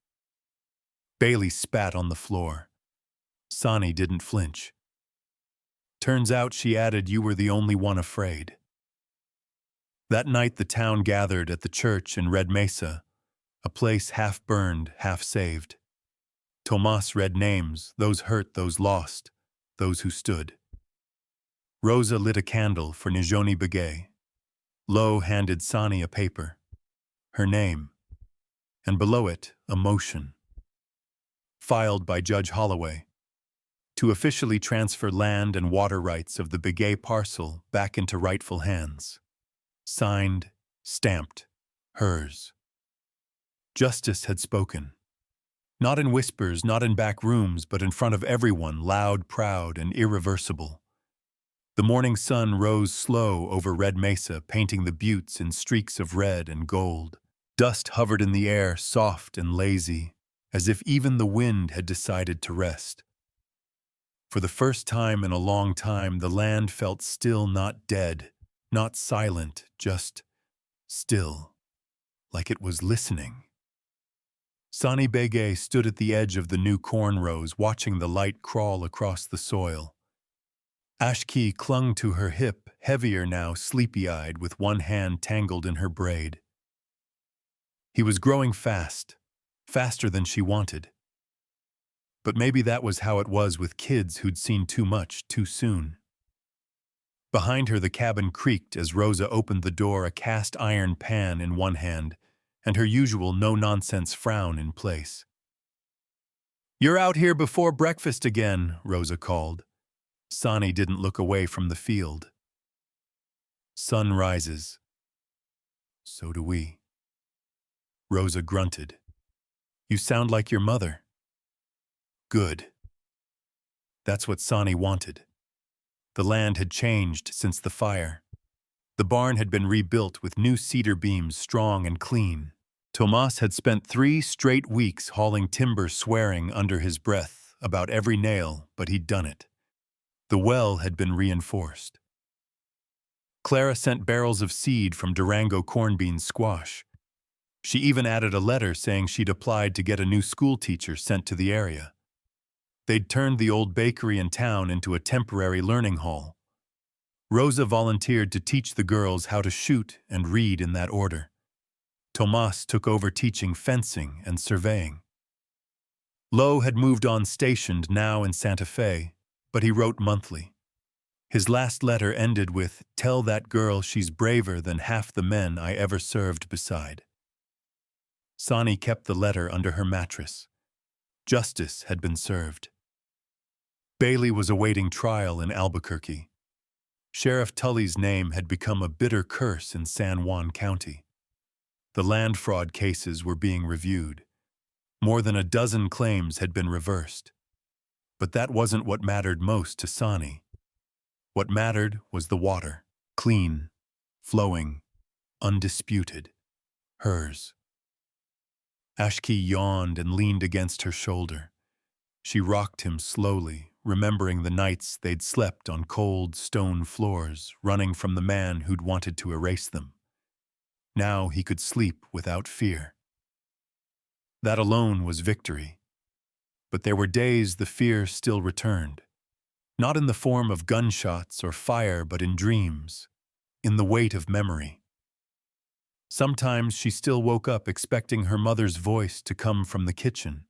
Bailey spat on the floor. Sonny didn't flinch. Turns out, she added, you were the only one afraid. That night the town gathered at the church in Red Mesa, a place half burned, half saved. Tomas read names, those hurt, those lost, those who stood. Rosa lit a candle for Nijoni Begay. Lowe handed Sonny a paper. Her name, and below it, a motion. Filed by Judge Holloway, to officially transfer land and water rights of the Begay parcel back into rightful hands. Signed, stamped, hers. Justice had spoken. Not in whispers, not in back rooms, but in front of everyone, loud, proud, and irreversible. The morning sun rose slow over Red Mesa, painting the buttes in streaks of red and gold. Dust hovered in the air, soft and lazy, as if even the wind had decided to rest. For the first time in a long time, the land felt still, not dead, not silent, just still, like it was listening. Sonny Begay stood at the edge of the new corn rows, watching the light crawl across the soil. Ashki clung to her hip, heavier now, sleepy-eyed, with one hand tangled in her braid. He was growing fast, faster than she wanted. But maybe that was how it was with kids who'd seen too much too soon. Behind her the cabin creaked as Rosa opened the door, a cast-iron pan in one hand, and her usual no-nonsense frown in place. "You're out here before breakfast again," Rosa called. Sonny didn't look away from the field. "Sun rises. So do we." Rosa grunted. "You sound like your mother." "Good." That's what Sonny wanted. The land had changed since the fire. The barn had been rebuilt with new cedar beams, strong and clean. Tomas had spent 3 straight weeks hauling timber, swearing under his breath about every nail, but he'd done it. The well had been reinforced. Clara sent barrels of seed from Durango corn bean squash. She even added a letter saying she'd applied to get a new school teacher sent to the area. They'd turned the old bakery in town into a temporary learning hall. Rosa volunteered to teach the girls how to shoot and read in that order. Tomas took over teaching fencing and surveying. Lo had moved on stationed now in Santa Fe, but he wrote monthly. His last letter ended with, "Tell that girl she's braver than half the men I ever served beside." Sonny kept the letter under her mattress. Justice had been served. Bailey was awaiting trial in Albuquerque. Sheriff Tully's name had become a bitter curse in San Juan County. The land fraud cases were being reviewed. More than a dozen claims had been reversed. But that wasn't what mattered most to Sonny. What mattered was the water, clean, flowing, undisputed, hers. Ashki yawned and leaned against her shoulder. She rocked him slowly, remembering the nights they'd slept on cold stone floors, running from the man who'd wanted to erase them. Now he could sleep without fear. That alone was victory. But there were days the fear still returned. Not in the form of gunshots or fire, but in dreams, in the weight of memory. Sometimes she still woke up expecting her mother's voice to come from the kitchen.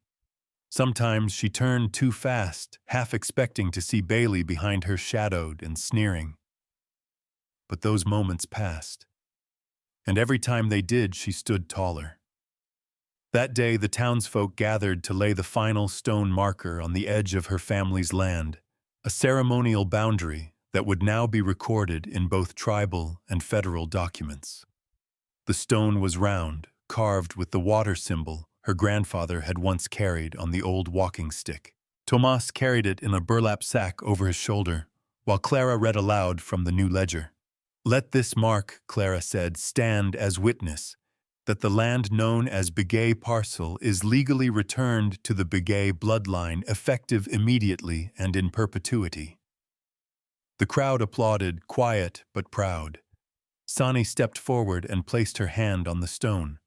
Sometimes she turned too fast, half expecting to see Bailey behind her shadowed and sneering. But those moments passed. And every time they did, she stood taller. That day, the townsfolk gathered to lay the final stone marker on the edge of her family's land, a ceremonial boundary that would now be recorded in both tribal and federal documents. The stone was round, carved with the water symbol her grandfather had once carried on the old walking stick. Tomas carried it in a burlap sack over his shoulder, while Clara read aloud from the new ledger. "Let this mark," Clara said, "stand as witness that the land known as Begay Parcel is legally returned to the Begay bloodline, effective immediately and in perpetuity." The crowd applauded, quiet but proud. Sonny stepped forward and placed her hand on the stone.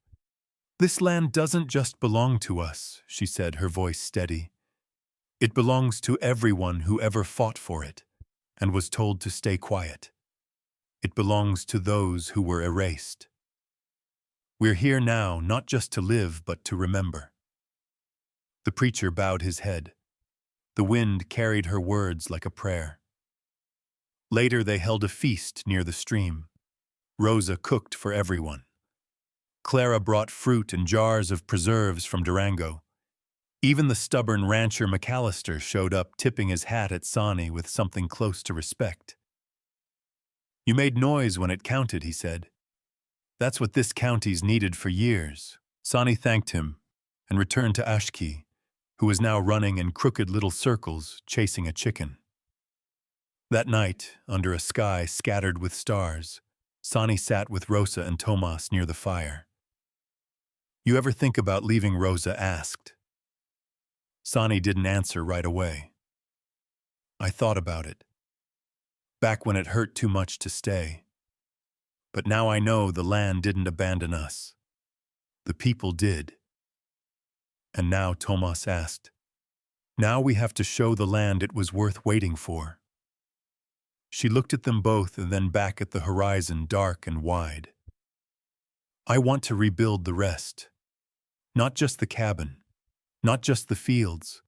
"This land doesn't just belong to us," she said, her voice steady. "It belongs to everyone who ever fought for it and was told to stay quiet. It belongs to those who were erased. We're here now not just to live, but to remember." The preacher bowed his head. The wind carried her words like a prayer. Later they held a feast near the stream. Rosa cooked for everyone. Clara brought fruit and jars of preserves from Durango. Even the stubborn rancher McAllister showed up, tipping his hat at Sonny with something close to respect. "You made noise when it counted," he said. "That's what this county's needed for years." Sonny thanked him and returned to Ashki, who was now running in crooked little circles, chasing a chicken. That night, under a sky scattered with stars, Sonny sat with Rosa and Tomas near the fire. "You ever think about leaving?" Rosa asked. Sonny didn't answer right away. "I thought about it. Back when it hurt too much to stay. But now I know the land didn't abandon us. The people did." And now, Tomas asked, "Now we have to show the land it was worth waiting for." She looked at them both and then back at the horizon, dark and wide. "I want to rebuild the rest. Not just the cabin. Not just the fields.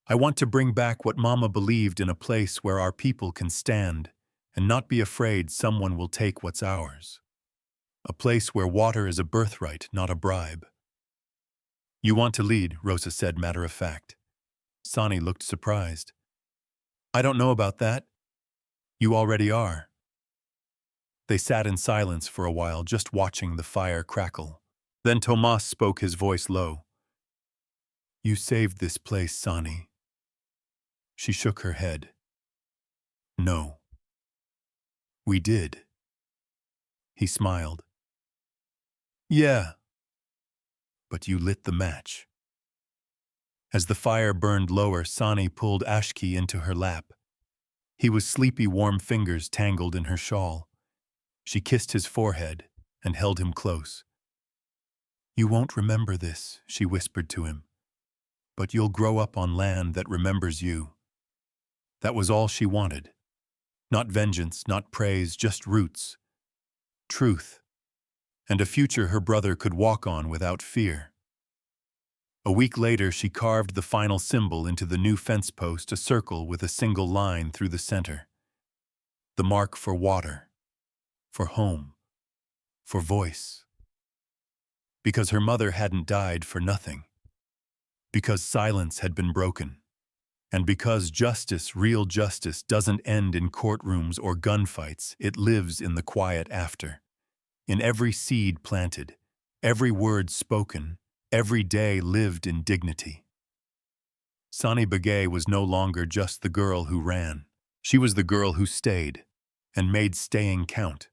I want to bring back what Mama believed in, a place where our people can stand and not be afraid someone will take what's ours. A place where water is a birthright, not a bribe." "You want to lead," Rosa said, matter of fact. Sonny looked surprised. "I don't know about that. You already are." They sat in silence for a while, just watching the fire crackle. Then Tomas spoke, his voice low. "You saved this place, Sonny." She shook her head. "No. We did." He smiled. "Yeah. But you lit the match." As the fire burned lower, Sonny pulled Ashki into her lap. He was sleepy, warm fingers tangled in her shawl. She kissed his forehead and held him close. "You won't remember this," she whispered to him, "but you'll grow up on land that remembers you." That was all she wanted. Not vengeance, not praise, just roots, truth, and a future her brother could walk on without fear. A week later, she carved the final symbol into the new fence post, a circle with a single line through the center. The mark for water, for home, for voice. Because her mother hadn't died for nothing. Because silence had been broken. And because justice, real justice, doesn't end in courtrooms or gunfights, it lives in the quiet after. In every seed planted, every word spoken, every day lived in dignity. Sonny Begay was no longer just the girl who ran. She was the girl who stayed, and made staying count.